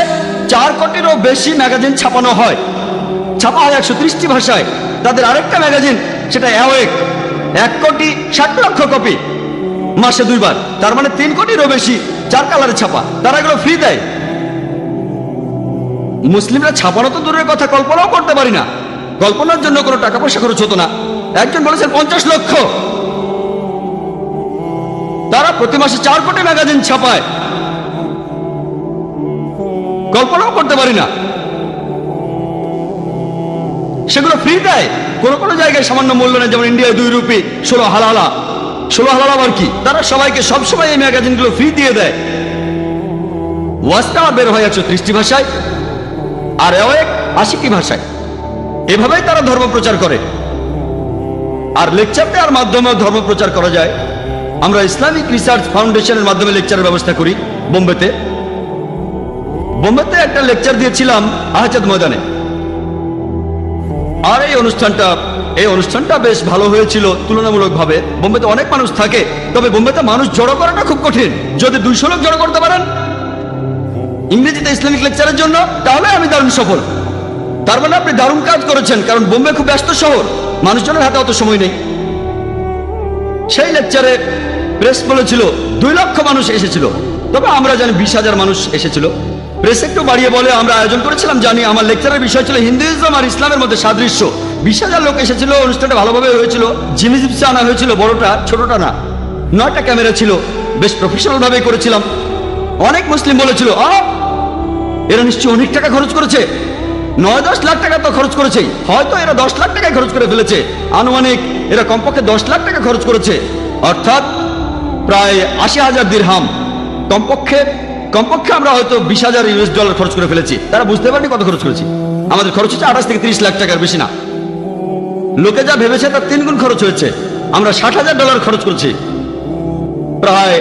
[SPEAKER 1] 4 কোটিরও বেশি ম্যাগাজিন ছাপানো হয়। ছাপা হয় 130টি ভাষায়। তাদের আরেকটা ম্যাগাজিন, সেটা অ্যাওয়েক, 1,60,00,000 কপি, মাসে 2 বার। তার মানে 3 কোটিরও বেশি, 4 কালারে ছাপা। তারা এগুলো ফ্রি দেয়। মুসলিমরা ছাপানো তো দূরের কথা, কল্পনাও করতে পারি না। কল্পনার জন্য কোনো টাকা পয়সা খরচ হতো না। একজন বলেছেন 50 লক্ষ। তারা প্রতি মাসে 4 কোটি ম্যাগাজিন ছাপায়। কল্পনাও করতে পারি না। সেগুলো ফ্রি দেয়। কোন কোন জায়গায় সামান্য মূল্য নেই, যেমন ইন্ডিয়ায় 2 রুপি, 16 হালালা। 16 হালালা আবার কি? তারা সবাইকে সবসময় এই ম্যাগাজিনগুলো ফ্রি দিয়ে দেয়। ওয়াচটা বের হয় 130টি ভাষায়, আর অ্যাওয়েক 80টি ভাষায়। এভাবেই তারা ধর্ম প্রচার করে। আর লেকচার দেওয়ার মাধ্যমেও ধর্ম প্রচার করা যায়। আমরা ইসলামিক রিসার্চ ফাউন্ডেশনের মাধ্যমে লেকচারের ব্যবস্থা করি বোম্বেতে। বোম্বেতে একটা লেকচার দিয়েছিলাম আহজাদ ময়দানে। আর এই অনুষ্ঠানটা বেশ ভালো হয়েছিল তুলনামূলকভাবে। বোম্বেতে অনেক মানুষ থাকে, তবে বোম্বেতে মানুষ জড়ো করাটা খুব কঠিন। যদি 200 লোক জড়ো করতে পারেন ইংরেজিতে ইসলামিক লেকচারের জন্য, তাহলে আমি দারুণ সফল। তার মানে আপনি দারুণ কাজ করেছেন, কারণ বোম্বে খুব ব্যস্ত শহর, মানুষজনের হাতে অত সময় নেই। সেই লেকচারে প্রেস বলেছিল 2 লক্ষ মানুষ এসেছিল, তবে আমরা জানি 20,000 মানুষ এসেছিল। প্রেস একটু বাড়িয়ে বলে আমরা আয়োজন করেছিলাম জানি। আমার লেকচারের বিষয় ছিল হিন্দুইজম আর ইসলামের মধ্যে সাদৃশ্য। 20,000 লোক এসেছিল। অনুষ্ঠানটা ভালোভাবে হয়েছিল। জিমি জিপসে আনা হয়েছিল, বড়টা, ছোটটা না। 9টা ক্যামেরা ছিল, বেশ প্রফেশনাল ভাবে করেছিলাম। অনেক মুসলিম বলেছিল এরা নিশ্চয়ই অনেক টাকা খরচ করেছে, 9-10 লাখ টাকা তো খরচ করেছেই, হয়তো এরা 10 লাখ টাকায় খরচ করে ফেলেছে। আনুমানিক এরা কমপক্ষে 10 লাখ টাকা খরচ করেছে, অর্থাৎ প্রায় 80,000 দিরহাম। কমপক্ষে কমপক্ষে আমরা হয়তো 20,000 ইউএস ডলার খরচ করে ফেলেছি। তারা বুঝতে পারেনি কত খরচ করেছি। আমাদের খরচ হচ্ছে 28 থেকে 30 লাখ টাকার বেশি না। লোকে যা ভেবেছে তার 3 গুণ খরচ হয়েছে। আমরা 60,000 ডলার খরচ করছি, প্রায়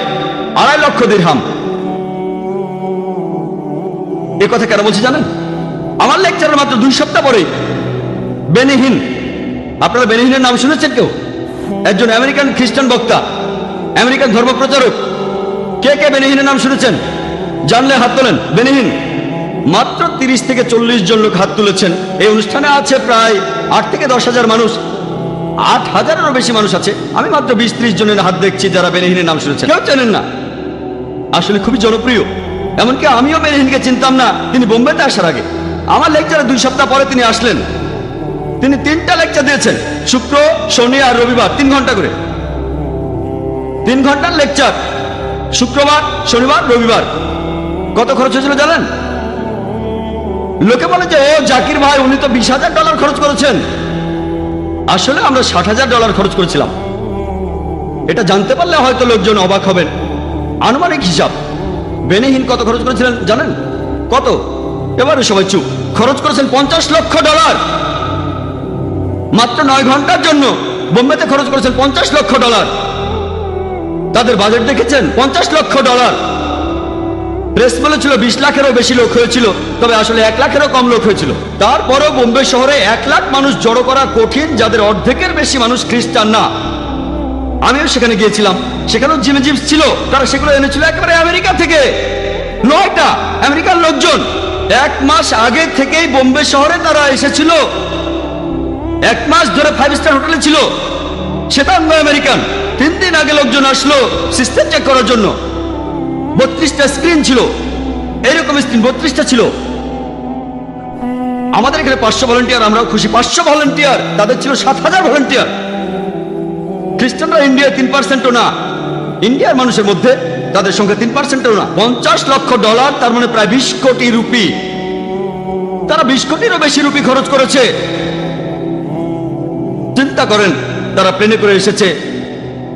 [SPEAKER 1] 2.5 লক্ষ দিরহাম। এ কথা কেন বলছি জানেন? আমার লেকচারের মাত্র 2 সপ্তাহ পরে বেনি হিন, আপনারা বেনি হিনের নাম শুনেছেন কেউ? একজন আমেরিকান খ্রিস্টান বক্তা, আমেরিকান ধর্মপ্রচারক। কে কে বেনি হিনের নাম শুনেছেন? জানলে হাত তোলেন। বেনি হিন মাত্র 30 থেকে 40 জন লোক হাত তুলেছেন। এই অনুষ্ঠানে আছে প্রায় 8 থেকে 10,000 মানুষ। 8,000-এরও বেশি মানুষ আছে। আমি মাত্র 20-30 জনের হাত দেখছি যারা বেনি হিনের নাম শুনেছেন। কেউ জানেন না। আসলে খুবই জনপ্রিয়। এমনকি আমিও বেনি হিনকে চিনতাম না তিনি বোম্বেতে আসার আগে। আমার লেকচারে 2 সপ্তাহ পরে তিনি আসলেন। তিনি 3টা লেকচার দিয়েছেন, শুক্র, শনি আর রবিবার, 3 ঘন্টা করে। 3 ঘন্টার লেকচার, শুক্রবার, শনিবার, রবিবার। কত খরচ হয়েছিল জানেন? লোকে বলে যে ও জাকির ভাই উনি তো 20,000 ডলার খরচ করেছেন। আসলে আমরা 60,000 ডলার খরচ করেছিলাম। এটা জানতে পারলে হয়তো লোকজন অবাক হবেন। আনুমানিক হিসাব বেনি হিন কত খরচ করেছিলেন জানেন? কত? এবারে সবাই চুপ। খরচ করেছেন 50 লক্ষ ডলার। মাত্র 9 ঘন্টার জন্য বোম্বেতে খরচ করেছেন 50 লক্ষ ডলার। তাদের বাজেট দেখেছেন? 50 লক্ষ ডলার। প্রেস বলেছিল 20 লাখেরও বেশি লোক হয়েছিল, তবে আসলে 1 লাখেরও কম লোক হয়েছিল। তারপরও বোম্বে শহরে 1 লাখ মানুষ জড়ো করা কঠিন, যাদের অর্ধেকের বেশি মানুষ খ্রিস্টান না। আমিও সেখানে গিয়েছিলাম। সেখানেও জিমে জিপস ছিল। তারা সেগুলো এনেছিল একেবারে আমেরিকা থেকে। 9টা আমেরিকার লোকজন 1 মাস আগে থেকেই বোম্বে শহরে তারা এসেছিল। 1 মাস ধরে 5 স্টার হোটেলে ছিল। সেটা আমেরিকান। 3 দিন আগে লোকজন আসলো সিস্টেম চেক করার জন্য। 32টা স্ক্রিন ছিল, এইরকম স্ক্রিন 32টা ছিল। আমাদের এখানে 500 ভলান্টিয়ার, আমরাও খুশি। 500 ভলান্টিয়ার, তাদের ছিল 7,000 ভলান্টিয়ার। খ্রিস্টানরা ইন্ডিয়ায় 3%ও না। ইন্ডিয়ার মানুষের মধ্যে তাদের সংখ্যা 3%ও না। 50 লক্ষ ডলার, তার মানে প্রায় 20 কোটি রুপি। তারা 20 কোটিরও বেশি রুপি খরচ করেছে। চিন্তা করেন, তারা প্লেনে করে এসেছে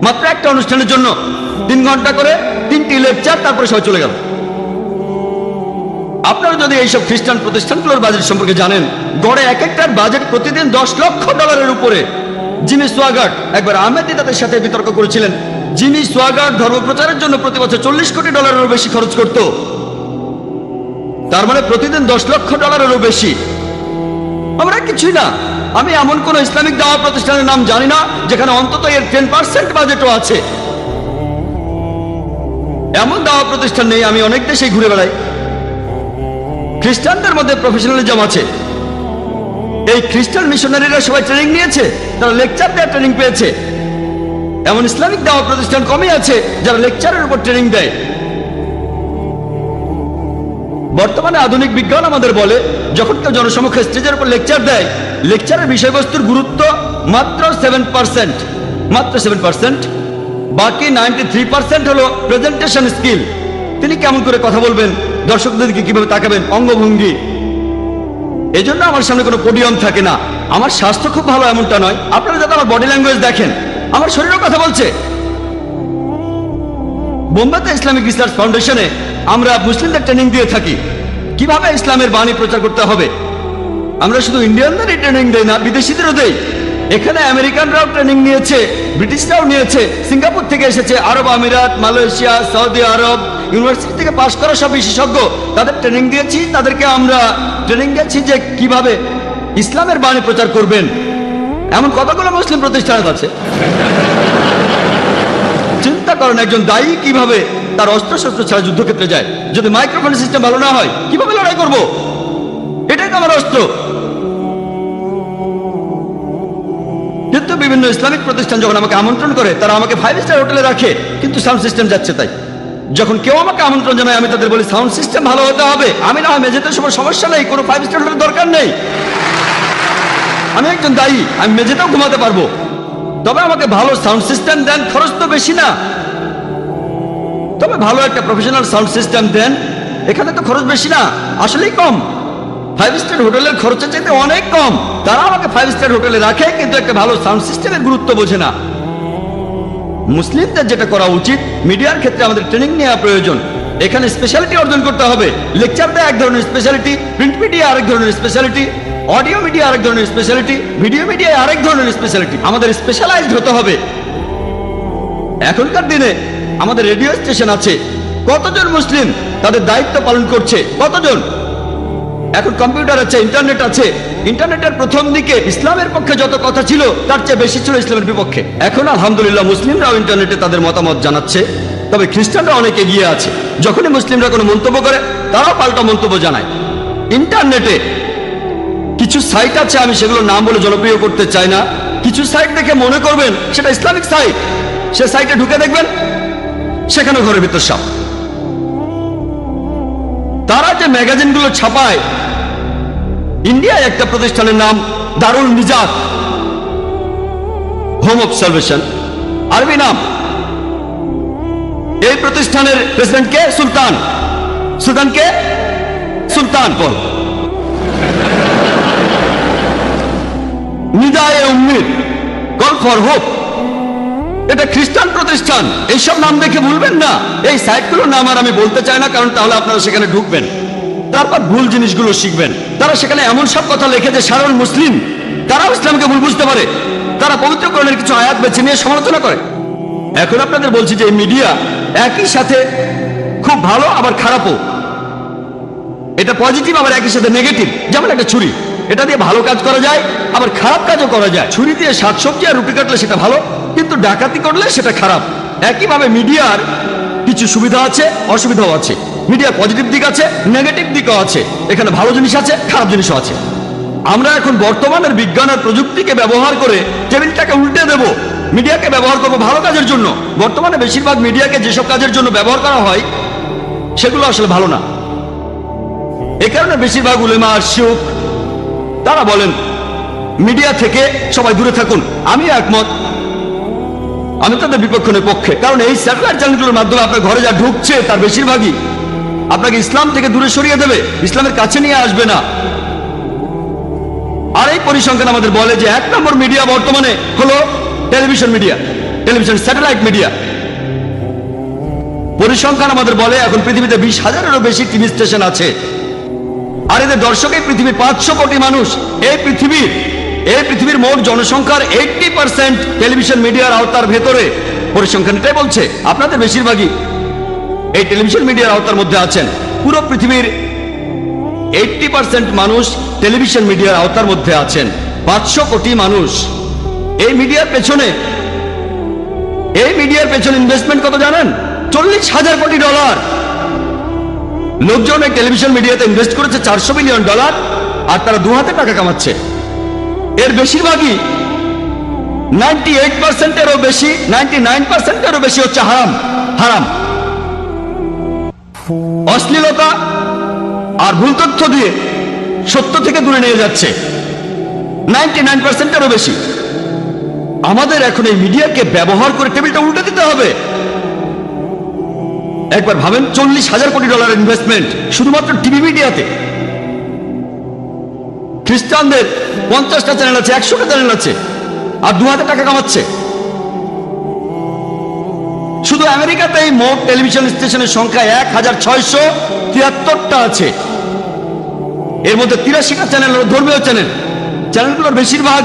[SPEAKER 1] মাত্র একটা অনুষ্ঠানের জন্য। 3 ঘন্টা করে 3টি লেকচার, তারপরে সবাই চলে গেল। আপনারা যদি এইসব খ্রিস্টান প্রতিষ্ঠানগুলোর বাজেট সম্পর্কে জানেন, গড়ে এক একটার বাজেট প্রতিদিন 10 লক্ষ ডলারের উপরে। জিমি সোয়াগার্ড একবার আহমেদ দিদাতের সাথে বিতর্ক করেছিলেন। জিমি সোয়াগার্ড ধর্মপ্রচারের জন্য প্রতি বছর 40 কোটি ডলারেরও বেশি খরচ করত। তার মানে প্রতিদিন 10 লক্ষ ডলারেরও বেশি। আমরা কিছুই না। আমি এমন কোন ইসলামিক দাওয়া প্রতিষ্ঠানের নাম জানি না যেখানে অন্তত এর 10% বাজেটও আছে। এমন দাওয়া প্রতিষ্ঠান নেই। আমি অনেক দেশে ঘুরে বেড়াই। খ্রিস্টানদের মধ্যে প্রফেশনালিজম আছে। এই খ্রিস্টান মিশনারিরা সবাই ট্রেনিং নিয়েছে, তারা লেকচার দেওয়ার ট্রেনিং পেয়েছে। এমন ইসলামিক দাওয়া প্রতিষ্ঠান কমই আছে যারা লেকচারের উপর ট্রেনিং দেয়। বর্তমানে আধুনিক বিজ্ঞান আমাদের বলে, যখন কেউ জনসমক্ষে স্টেজের উপর লেকচার দেয়, লেকচারের বিষয়বস্তুর গুরুত্ব মাত্র 7%। মাত্র 7%। বাকি 93% হলো প্রেজেন্টেশন স্কিল। তিনি কেমন করে কথা বলবেন, দর্শকদেরকে কিভাবে তাকাবেন, অঙ্গভঙ্গি। এই জন্য আমার সামনে কোনো পোডিয়াম থাকে না। আমার স্বাস্থ্য খুব ভালো এমনটা নয়। আপনারা যাতে আমার বডি ল্যাঙ্গুয়েজ দেখেন, আমার শরীরও কথা বলছে। বোম্বেতে ইসলামিক রিসার্চ ফাউন্ডেশনে আমরা মুসলিমদের ট্রেনিং দিয়ে থাকি কিভাবে ইসলামের বাণী প্রচার করতে হবে। আমরা শুধু ইন্ডিয়ানদেরই ট্রেনিং দেই না, বিদেশিদেরও দেই। এখানে আমেরিকানরাও ট্রেনিং নিয়েছে, ব্রিটিশরাও নিয়েছে, সিঙ্গাপুর থেকে এসেছে, আরব আমিরাত, মালয়েশিয়া, সৌদি আরব, ইউনিভার্সিটি থেকে পাশ করা সব বিশেষজ্ঞ। তাদের ট্রেনিং দিয়েছি। তাদেরকে আমরা ট্রেনিং দিয়েছি যে কিভাবে ইসলামের বাণী প্রচার করবেন। এমন কতগুলো মুসলিম প্রতিষ্ঠান আছে। চিন্তা করেন, একজন দায়ী কিভাবে তার অস্ত্রশস্ত্র ছাড়া যুদ্ধক্ষেত্রে যায়। যদি মাইক্রোফোন সিস্টেম ভালো না হয়, কিভাবে লড়াই করব? এটাই তো আমার অস্ত্র। কিন্তু বিভিন্ন ইসলামিক প্রতিষ্ঠান যখন আমাকে আমন্ত্রণ করে, তারা আমাকে 5 স্টার হোটেলে রাখে, কিন্তু সাউন্ড সিস্টেম যাচ্ছে তাই। যখন কেউ আমাকে আমন্ত্রণ জানায়, আমি তাদের বলি সাউন্ড সিস্টেম ভালো হতে হবে। আমি না হয় মেঝেতে সবার সমস্যা নেই, কোনো 5 স্টার হোটেলের দরকার নেই। আমি একজন দায়ী, আমি মেঝেতেও ঘুমাতে পারবো, তবে আমাকে ভালো সাউন্ড সিস্টেম দেন। খরচ তো বেশি না, তবে ভালো একটা প্রফেশনাল সাউন্ড সিস্টেম দেন। এখানে তো খরচ বেশি না, আসলেই কম। 5 স্টার হোটেলের খরচের চাইতে অনেক কম। তারা আমাকে 5 স্টার হোটেলে রাখে, কিন্তু একটা ভালো সাউন্ড সিস্টেমের গুরুত্ব বোঝে না। মুসলিমদের যেটা করা উচিত, মিডিয়ার ক্ষেত্রে আমাদের ট্রেনিং নেওয়া প্রয়োজন। এখানে স্পেশালিটি অর্জন করতে হবে। লেকচার দেয় এক ধরনের স্পেশালিটি, প্রিন্ট মিডিয়া আরেক ধরনের স্পেশালিটি, অডিও মিডিয়া আরেক ধরনের স্পেশালিটি, ভিডিও মিডিয়া আরেক ধরনের স্পেশালিটি। আমাদের স্পেশালাইজড হতে হবে। এখনকার দিনে আমাদের রেডিও স্টেশন আছে, কতজন মুসলিম তাদের দায়িত্ব পালন করছে? কতজন? এখন কম্পিউটার আছে, ইন্টারনেট আছে। ইন্টারনেটের প্রথম দিকে ইসলামের পক্ষে যত কথা ছিল তার চেয়ে বেশি ছিল ইসলামের বিপক্ষে। এখন আলহামদুলিল্লাহ মুসলিমরাও ইন্টারনেটে তাদের মতামত জানাচ্ছে, তবে খ্রিস্টানরা অনেক এগিয়ে আছে। যখনই মুসলিমরা কোনো মন্তব্য করে তারাও পাল্টা মন্তব্য জানায়। ইন্টারনেটে কিছু সাইট আছে, আমি সেগুলো নাম বলে জনপ্রিয় করতে চাই না। কিছু সাইট দেখে মনে করবেন সেটা ইসলামিক সাইট, সে সাইটে ঢুকে দেখবেন সেখানে ঘরের ভিতর সাপ। তারা যে ম্যাগাজিনগুলো ছাপায়, ইন্ডিয়ায় একটা প্রতিষ্ঠানের নাম Darul Nijat, home of salvation, আরবি নাম। এই প্রতিষ্ঠানের প্রেসিডেন্ট কে? সুলতান। সুলতান কে? সুলতান বল। Nidaye Ummid, call for hope, এটা খ্রিস্টান প্রতিষ্ঠান। এইসব নাম দেখে ভুলবেন না। এই সাইটগুলোর নাম আর আমি বলতে চাই না, কারণ তাহলে আপনারা সেখানে ঢুকবেন, তারপর ভুল জিনিসগুলো শিখবেন। তারা সেখানে এমন সব কথা লেখে যে সাধারণ মুসলিম তারাও ইসলামকে ভুল বুঝতে পারে। তারা পবিত্র কোরআনের কিছু আয়াত বেছে নিয়ে সমালোচনা করে। এখন আপনাদের বলছি যে এই মিডিয়া একই সাথে খুব ভালো আবার খারাপও। এটা পজিটিভ আবার একই সাথে নেগেটিভ। যেমন একটা ছুরি, এটা দিয়ে ভালো কাজ করা যায় আবার খারাপ কাজও করা যায়। ছুরি দিয়ে শাকসবজি আর রুটি কাটলে সেটা ভালো, কিন্তু ডাকাতি করলে সেটা খারাপ। একইভাবে মিডিয়ার কিছু সুবিধা আছে, অসুবিধাও আছে। মিডিয়ার পজিটিভ দিক আছে, নেগেটিভ দিকও আছে। এখানে ভালো জিনিস আছে, খারাপ জিনিসও আছে। আমরা এখন বর্তমানের বিজ্ঞান আর প্রযুক্তিকে ব্যবহার করে টেবিলটাকে উল্টে দেব, মিডিয়াকে ব্যবহার করবো ভালো কাজের জন্য। বর্তমানে বেশিরভাগ মিডিয়াকে যেসব কাজের জন্য ব্যবহার করা হয় সেগুলো আসলে ভালো না। এ কারণে বেশিরভাগ উলেমা আর শিউখ তারা বলেন মিডিয়া থেকে সবাই দূরে থাকুন। আমি একমত, আমি তাদের বিপক্ষের পক্ষে। কারণ এই স্যাটেলাইট চ্যানেলগুলোর মাধ্যমে আপনার ঘরে যা ঢুকছে তার বেশিরভাগই আপনাকে ইসলাম থেকে দূরে সরিয়ে দেবে, ইসলামের কাছে নিয়ে আসবে না। আর এই পরিসংখ্যান আমাদের বলে যে 1 নম্বর মিডিয়া বর্তমানে হলো television media, television satellite media. পরিসংখ্যান আমাদের বলে এখন পৃথিবীতে 20,000-এরও বেশি টিভি স্টেশন আছে। আর এদের দর্শক এই পৃথিবীর 500 কোটি মানুষ। এই পৃথিবীর মোট জনসংখ্যার 80% টেলিভিশন মিডিয়ার আওতার ভেতরে। পরিসংখ্যান এটাই বলছে। আপনাদের বেশিরভাগই এই টেলিভিশন মিডিয়ার আওতার মধ্যে আছেন। পুরো পৃথিবীর 80% মানুষ টেলিভিশন মিডিয়ার আওতার মধ্যে আছেন। 500 কোটি মানুষ। এই মিডিয়ার পেছনে ইনভেস্টমেন্ট কত জানেন? $40,000 কোটি। লোকজন এই টেলিভিশন মিডিয়াতে ইনভেস্ট করেছে $400 বিলিয়ন, আর তারা 2 হাতে টাকা কামাচ্ছে। এর বেশিরভাগই 98%-এরও বেশি, 99%-এরও বেশি হচ্ছে হারাম। অশ্লীলতা আর ভুল তথ্য দিয়ে সত্য থেকে দূরে নিয়ে যাচ্ছে 99%-এরও বেশি। আমাদের এখন এই মিডিয়াকে ব্যবহার করে টেবিলটা উল্টে দিতে হবে। একবার ভাবেন, $40,000 কোটি ইনভেস্টমেন্ট শুধুমাত্র টিভি মিডিয়াতে। খ্রিস্টানদের 50টা চ্যানেল আছে, 100টা চ্যানেল আছে, আর 2 হাতে টাকা কামাচ্ছে। শুধু আমেরিকাতে এই মোট টেলিভিশন স্টেশনের সংখ্যা 1,673টা আছে। এর মধ্যে 83টা চ্যানেল হলো ধর্মীয় চ্যানেল। চ্যানেলগুলোর বেশিরভাগ,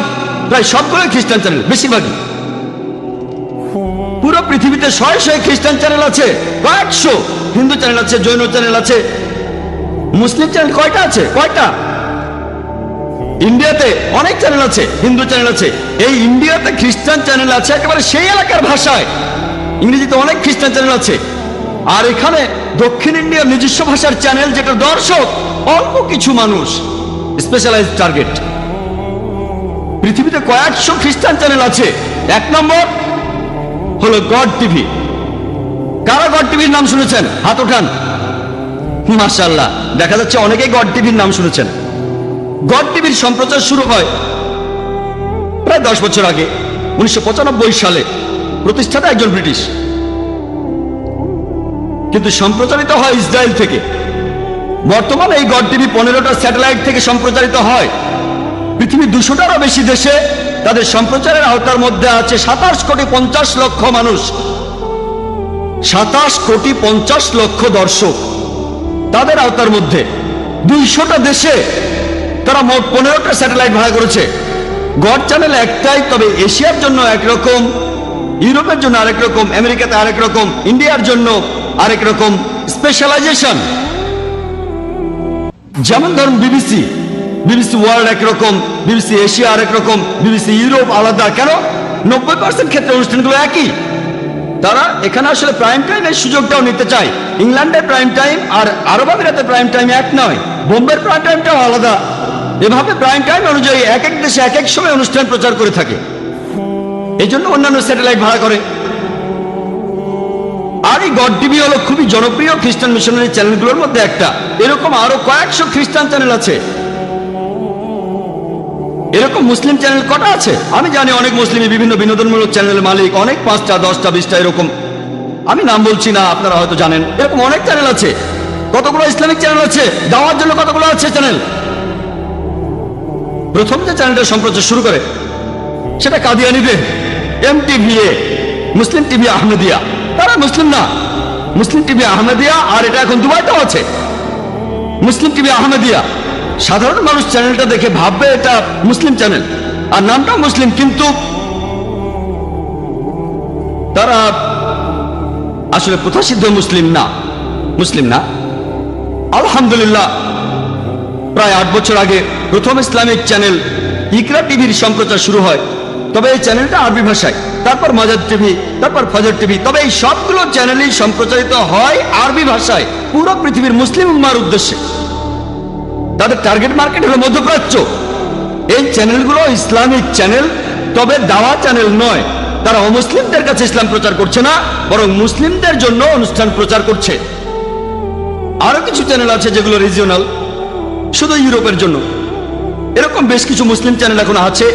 [SPEAKER 1] প্রায় সবগুলোই খ্রিস্টান চ্যানেল, বেশিরভাগই। পুরো পৃথিবীতে 100 খ্রিস্টান চ্যানেল আছে, কয়েকশো হিন্দু চ্যানেল আছে, জৈন চ্যানেল আছে। মুসলিম চ্যানেল কয়টা আছে? কয়টা? ইন্ডিয়াতে অনেক চ্যানেল আছে, হিন্দু চ্যানেল আছে। এই ইন্ডিয়াতে খ্রিস্টান চ্যানেল আছে একেবারে সেই এলাকার ভাষায়। ইংরেজিতে অনেক খ্রিস্টান চ্যানেল আছে। আর এখানে দক্ষিণ ইন্ডিয়ার নিজস্ব ভাষার চ্যানেল, যেটা দর্শক অল্প কিছু মানুষ, স্পেশালাইজ টার্গেট। পৃথিবীতে কয়েকশো খ্রিস্টান চ্যানেল আছে। 1 নম্বর হলো গড টিভি। কারা গড টিভির নাম শুনেছেন? হাত ওঠান। মাশাআল্লাহ, দেখা যাচ্ছে অনেকেই গড টিভির নাম শুনেছেন। গড টিভির সম্প্রচার শুরু হয় প্রায় 10 বছর আগে, 1995 সালে। প্রতিষ্ঠাতা একজন ব্রিটিশ, কিন্তু সম্প্রচারিত হয় ইসরায়েল থেকে। বর্তমানে এই গড টিভি 15টা স্যাটেলাইট থেকে সম্প্রচারিত হয়। পৃথিবীর 200টারও বেশি দেশে তাদের সম্প্রচারের আওতার মধ্যে আছে 27 কোটি 50 লক্ষ মানুষ, 27 কোটি 50 লক্ষ দর্শক তাদের আওতার মধ্যে। 200টা দেশে তারা মোট 15টা স্যাটেলাইট ভাড়া করেছে। গড চ্যানেল একটাই, তবে এশিয়ার জন্য একরকম, ইউরোপের জন্য আরেক রকম, আমেরিকাতে আরেক রকম, ইন্ডিয়ার জন্য আরেক রকম স্পেশালাইজেশন। যেমন ধরুন বিবিসি ওয়ার্ল্ড একরকম, বিবিসি এশিয়া আরেক রকম, বিবিসি ইউরোপ আলাদা। কেন? 90% ক্ষেত্রে অনুষ্ঠানগুলো একই। তারা এখানে আসলে প্রাইম টাইমের সুযোগটাও নিতে চায়। ইংল্যান্ডের প্রাইম টাইম আর আরব আমিরাতের প্রাইম টাইম এক নয়, বোম্বের প্রাইম টাইমটাও আলাদা। এভাবে প্রাইম টাইম অনুযায়ী এক এক দেশে এক এক সময় অনুষ্ঠান প্রচার করে থাকে। এই জন্য অন্যান্য স্যাটেলাইট ভাড়া করে। আর এই গড টিভি হলো খুবই জনপ্রিয় খ্রিস্টান মিশনারি চ্যানেলগুলোর মধ্যে একটা। এরকম আরো কয়েকশো খ্রিস্টান চ্যানেল আছে। এরকম মুসলিম চ্যানেল কটা আছে? আমি জানি অনেক মুসলিমই বিভিন্ন বিনোদনমূলক চ্যানেলের মালিক, অনেক 5টা 10টা 20টা এরকম, আমি নাম বলছি না, আপনারা হয়তো জানেন। এরকম অনেক চ্যানেল আছে। কতগুলো ইসলামিক চ্যানেল আছে, দাওয়ার জন্য কতগুলো আছে চ্যানেল। প্রথম যে চ্যানেলটা সম্প্রচার শুরু করে সেটা কাদিয়ানীদের MTVA, মুসলিম টিভি আহমেদিয়া। তারা মুসলিম না, মুসলিম টিভি আহমেদিয়া। আর এটা এখন দুবাইতেও আছে, মুসলিম টিভি আহমেদিয়া। সাধারণ মানুষ চ্যানেলটা দেখে ভাববে এটা মুসলিম চ্যানেল, আর নামটা মুসলিম, কিন্তু তারা আসলে প্রথাসিদ্ধ মুসলিম না। আলহামদুলিল্লাহ, প্রায় 8 বছর আগে প্রথম ইসলামিক চ্যানেল ইকরা টিভির সম্প্রচার শুরু হয়। তবে এই চ্যানেলটা আরবি ভাষায়, তারপর মাজার টিভি, তারপর ফজর টিভি। তবে এই সবগুলো চ্যানেলই সম্প্রচারিত হয় আরবি ভাষায়, পুরো পৃথিবীর মুসলিম উম্মার উদ্দেশ্যে। তাদের টার্গেট মার্কেট হলো মধ্যপ্রাচ্য। এই চ্যানেলগুলো ইসলামিক চ্যানেল, তবে দাওয়া চ্যানেল নয়। তারা অমুসলিমদের কাছে ইসলাম প্রচার করছে না, বরং মুসলিমদের জন্য অনুষ্ঠান প্রচার করছে। আরো কিছু চ্যানেল আছে যেগুলো রিজিওনাল, শুধু ইউরোপের জন্য। এরকম বেশ কিছু মুসলিম চ্যানেল এখন আছে।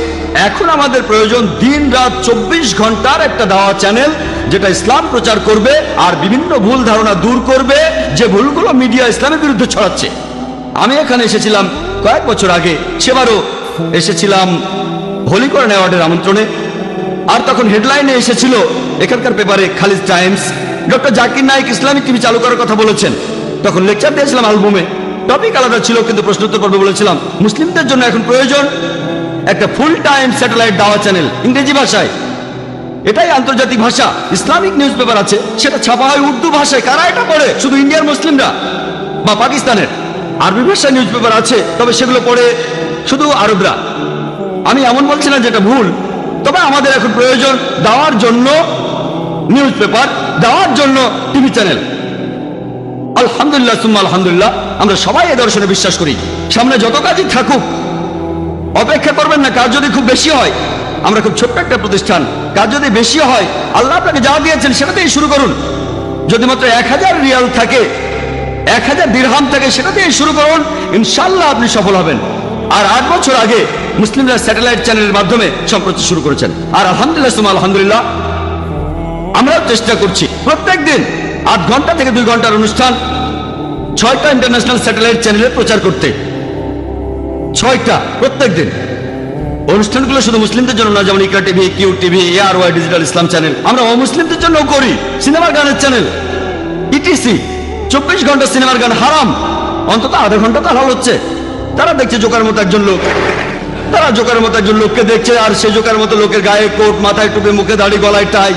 [SPEAKER 1] এখন আমাদের প্রয়োজন দিন রাত 24 ঘন্টার একটা দাওয়া চ্যানেল, যেটা ইসলাম প্রচার করবে আর বিভিন্ন ভুল ধারণা দূর করবে, যে ভুলগুলো মিডিয়া ইসলামের বিরুদ্ধে ছড়াচ্ছে। আমি এখানে এসেছিলাম কয়েক বছর আগে, সেবারও এসেছিলাম হোলি কোরআন অ্যাওয়ার্ডের আমন্ত্রণে। আর তখন হেডলাইনে এসেছিল এখানকার পেপারে Khaleej Times, doctor Zakir Naik Islamic TV চালু করার কথা বলেছেন। তখন লেকচার দিয়েছিলাম অ্যালবামে, টপিক আলাদা ছিল, কিন্তু প্রশ্নোত্তর পর্বে বলেছিলাম মুসলিমদের জন্য এখন প্রয়োজন একটা ফুল টাইম স্যাটেলাইট দাওয়া চ্যানেল ইংরেজি ভাষায়। এটাই আন্তর্জাতিক ভাষা। ইসলামিক নিউজ পেপার আছে, সেটা ছাপা হয় উর্দু ভাষায়। কারা এটা পড়ে? শুধু ইন্ডিয়ার মুসলিমরা বা পাকিস্তানের। আরবি ভাষায় নিউজ পেপার আছে, তবে সেগুলো পড়ে শুধু আরবরা। আমি এমন বলছি না যেটা ভুল, তবে আমাদের এখন প্রয়োজন দাওয়ার জন্য নিউজ পেপার, দাওয়ার জন্য টিভি চ্যানেল। আলহামদুলিল্লাহ সুম্মা আলহামদুলিল্লাহ, আমরা সবাই এ দর্শনে বিশ্বাস করি। সামনে যত কাজই থাকুক, অপেক্ষা করবেন না। কাজ যদি খুব বেশি হয়, আমরা খুব ছোট্ট একটা প্রতিষ্ঠান, কাজ যদি বেশি হয়, আল্লাহ আপনাকে যা দিয়েছেন সেটাতেই শুরু করুন। যদি মাত্র 1000 রিয়াল থাকে, 1000 দিরহাম থাকে, সেটা দিয়ে শুরু করুন, ইনশাল্লাহ আপনি সফল হবেন। আর 8 বছর আগে মুসলিমরা স্যাটেলাইট চ্যানেলের মাধ্যমে সম্প্রচার শুরু করেছেন। আর আলহামদুলিল্লাহ সুম্মা আলহামদুলিল্লাহ, আমরাও চেষ্টা করছি প্রত্যেক দিন 8 ঘন্টা থেকে 2 ঘন্টার অনুষ্ঠান 6টা ইন্টারন্যাশনাল স্যাটেলাইট চ্যানেলে প্রচার করতে। 6টা প্রত্যেক দিন। অনুষ্ঠানগুলো শুধু মুসলিমদের জন্য না, যেমন Iqra TV, Q TV, ARY digital Islam channel. আমরা অমুসলিমদের জন্য করি সিনেমার গানের চ্যানেল ETC, 24 ঘন্টা সিনেমার গান হারাম, অন্তত আধা ঘন্টা তো হালাল হচ্ছে। তারা দেখছে জোকার মতো একজন লোক, তারা জোকার মতো একজন লোককে দেখছে, আর সে জোকার মতো লোকের গায়ে কোট, মাথায় টুপি, মুখে দাড়ি, গলায় টাই।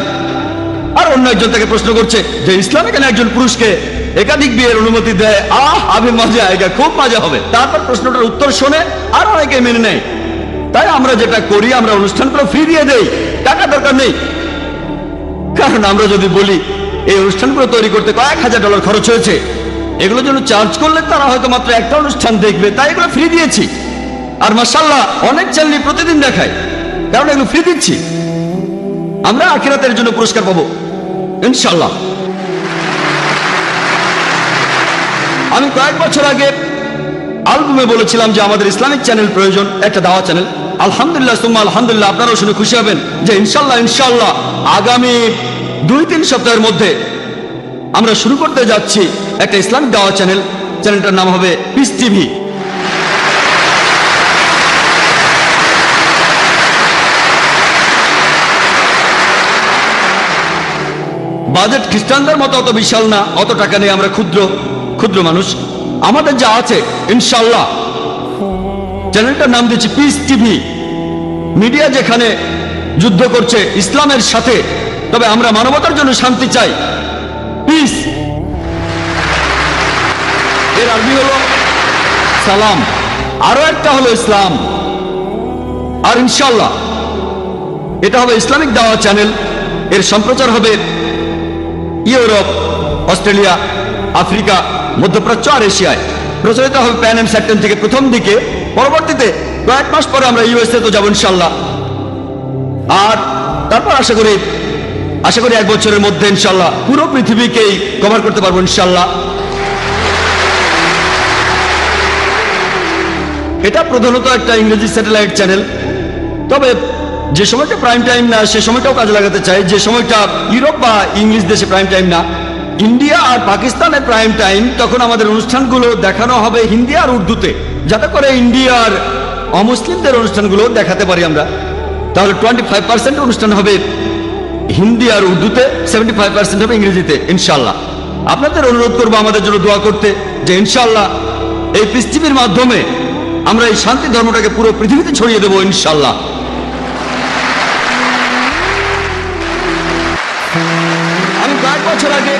[SPEAKER 1] আর অন্য একজন তাকে প্রশ্ন করছে যে ইসলামে কেন একজন পুরুষকে একাধিক বিয়ের অনুমতি দেয়? আবে মজা আয়েগা, খুব মজা হবে। তারপর প্রশ্নটার উত্তর শোনে আর অনেকে মেনে নেয়। তাই আমরা যেটা করি, আমরা অনুষ্ঠানগুলো ফ্রি দিয়ে দেই, টাকা দরকার নেই। কারণ আমরা যদি বলি এই অনুষ্ঠানগুলো তৈরি করতে কয়েক হাজার ডলার খরচ হয়েছে, এগুলোর জন্য চার্জ করলে তারা হয়তো মাত্র একটা অনুষ্ঠান দেখবে, তাই এগুলো ফ্রি দিয়েছি। আর মাশাআল্লাহ অনেক চ্যানেল প্রতিদিন দেখায়, কারণ এগুলো ফ্রি দিচ্ছি। আমরা আখিরাতের জন্য পুরস্কার পাবো ইনশাআল্লাহ। আমি কয়েক বছর আগে অ্যালবামে বলেছিলাম যে আমাদের ইসলামিক চ্যানেল প্রয়োজন, একটা দাওয়া চ্যানেল। আলহামদুলিল্লাহ সুম্মা আলহামদুলিল্লাহ, আপনারাও শুনে খুশি হবেন যে ইনশাআল্লাহ আগামী 2-3 সপ্তাহের মধ্যে আমরা শুরু করতে যাচ্ছি একটা ইসলামিক দাওয়া চ্যানেল। চ্যানেলটার নাম হবে পিস টিভি। বাজেট খ্রিস্টানদের মতো অত বিশাল না, অত টাকা নেই, আমরা ক্ষুদ্র ক্ষুদ্র মানুষ। আমাদের যা আছে ইনশাল্লাহ, চ্যানেলটার নাম দিচ্ছি পিস টিভি। মিডিয়া যেখানে যুদ্ধ করছে ইসলামের সাথে, তবে আমরা মানবতার জন্য শান্তি চাই। পিস এর আরবি হলো সালাম, আরো একটা হলো ইসলাম। আর ইনশাল্লাহ এটা হবে ইসলামিক দাওয়া চ্যানেল। এর সম্প্রচার হবে ইউরোপ, অস্ট্রেলিয়া, আফ্রিকা, মধ্যপ্রাচ্য আর এশিয়ায়। প্রচারিত হবে প্যান এন্ড স্যাটেন থেকে প্রথম দিকে, পরবর্তীতে কয়েক মাস পরে আমরা ইউএসএ তো যাবো ইনশাল্লাহ। আর তারপর আশা করি 1 বছরের মধ্যে ইনশাল্লাহ পুরো পৃথিবীকেই কভার করতে পারবো ইনশাল্লাহ। এটা প্রধানত একটা ইংরেজি স্যাটেলাইট চ্যানেল, তবে যে সময়টা প্রাইম টাইম না সে সময়টাও কাজে লাগাতে চাই। যে সময়টা ইউরোপ বা ইংলিশ দেশে প্রাইম টাইম না, ইন্ডিয়া আর পাকিস্তানের প্রাইম টাইম, তখন আমাদের অনুষ্ঠানগুলো দেখানো হবে হিন্দি আর উর্দুতে, যাতে করে ইন্ডিয়ার অমুসলিমদের অনুষ্ঠানগুলো দেখাতে পারি আমরা। তাহলে 25% অনুষ্ঠান হবে হিন্দি আর উর্দুতে, 75% হবে ইংরেজিতে ইনশাল্লাহ। আপনাদের অনুরোধ করবো আমাদের জন্য দোয়া করতে, যে ইনশাল্লাহ এই পিস টিভির মাধ্যমে আমরা এই শান্তি ধর্মটাকে পুরো পৃথিবীতে ছড়িয়ে দেবো ইনশাল্লাহ। আমি কয়েক বছর আগে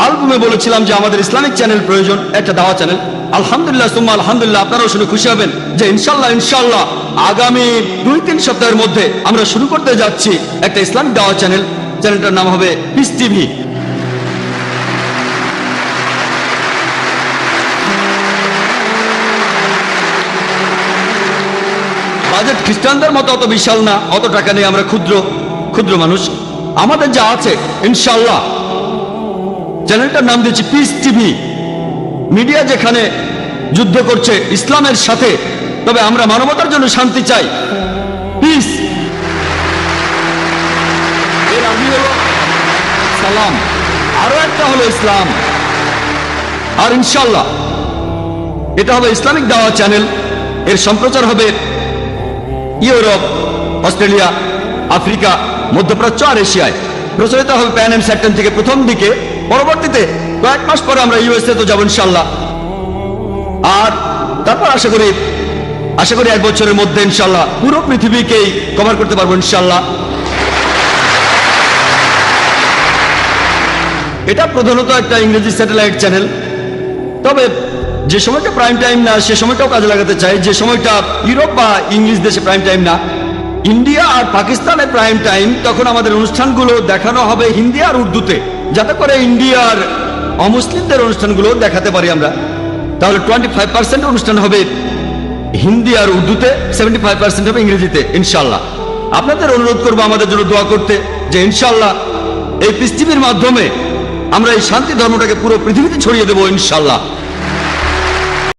[SPEAKER 1] অ্যালবামে বলেছিলাম যে আমাদের ইসলামিক চ্যানেল প্রয়োজন, একটা দাওয়া চ্যানেল। আলহামদুলিল্লাহ সুম্মা আলহামদুলিল্লাহ, আপনারাও শুনে খুশি হবেন যে ইনশাল্লাহ আগামী 2-3 সপ্তাহের মধ্যে আমরা শুরু করতে যাচ্ছি একটা ইসলামিক দাওয়া চ্যানেল। চ্যানেলটার নাম হবে পিস টিভি। বাজেট খ্রিস্টানদের মতো অত বিশাল না, অত টাকা নেই, আমরা ক্ষুদ্র ক্ষুদ্র মানুষ। আমাদের যা আছে ইনশাল্লাহ, চ্যানেলটার নাম দিচ্ছি পিস টিভি। মিডিয়া যেখানে যুদ্ধ করছে ইসলামের সাথে, তবে আমরা মানবতার জন্য শান্তি চাই। পিস এর আরবি হলো সালাম, আরো একটা হলো ইসলাম। আর ইনশাল্লাহ এটা হবে ইসলামিক দাওয়া চ্যানেল। এর সম্প্রচার হবে ইউরোপ, অস্ট্রেলিয়া, আফ্রিকা, মধ্যপ্রাচ্য আর এশিয়ায়। প্রচারিত হবে প্যান এন্ড স্যাটেন থেকে প্রথম দিকে, পরবর্তীতে কয়েক মাস পরে আমরা ইউএসএ তো যাবো ইনশাল্লাহ। আর তারপর আশা করি 1 বছরের মধ্যে ইনশাল্লাহ পুরো পৃথিবীকেই কভার করতে পারবো ইনশাল্লাহ। এটা প্রধানত একটা ইংরেজি স্যাটেলাইট চ্যানেল, তবে যে সময়টা প্রাইম টাইম না সে সময়টাও কাজে লাগাতে চাই। যে সময়টা ইউরোপ বা ইংলিশ দেশে প্রাইম টাইম না, ইন্ডিয়া আর পাকিস্তানের প্রাইম টাইম, তখন আমাদের অনুষ্ঠানগুলো দেখানো হবে হিন্দি আর উর্দুতে, যাতে করে ইন্ডিয়ার অমুসলিমদের অনুষ্ঠানগুলো দেখাতে পারি আমরা। তাহলে 25% অনুষ্ঠান হবে হিন্দি আর উর্দুতে, 75% হবে ইংরেজিতে ইনশাল্লাহ। আপনাদের অনুরোধ করবো আমাদের জন্য দোয়া করতে, যে ইনশাল্লাহ এই পিস টিভির মাধ্যমে আমরা এই শান্তি ধর্মটাকে পুরো পৃথিবীতে ছড়িয়ে দেবো ইনশাল্লাহ।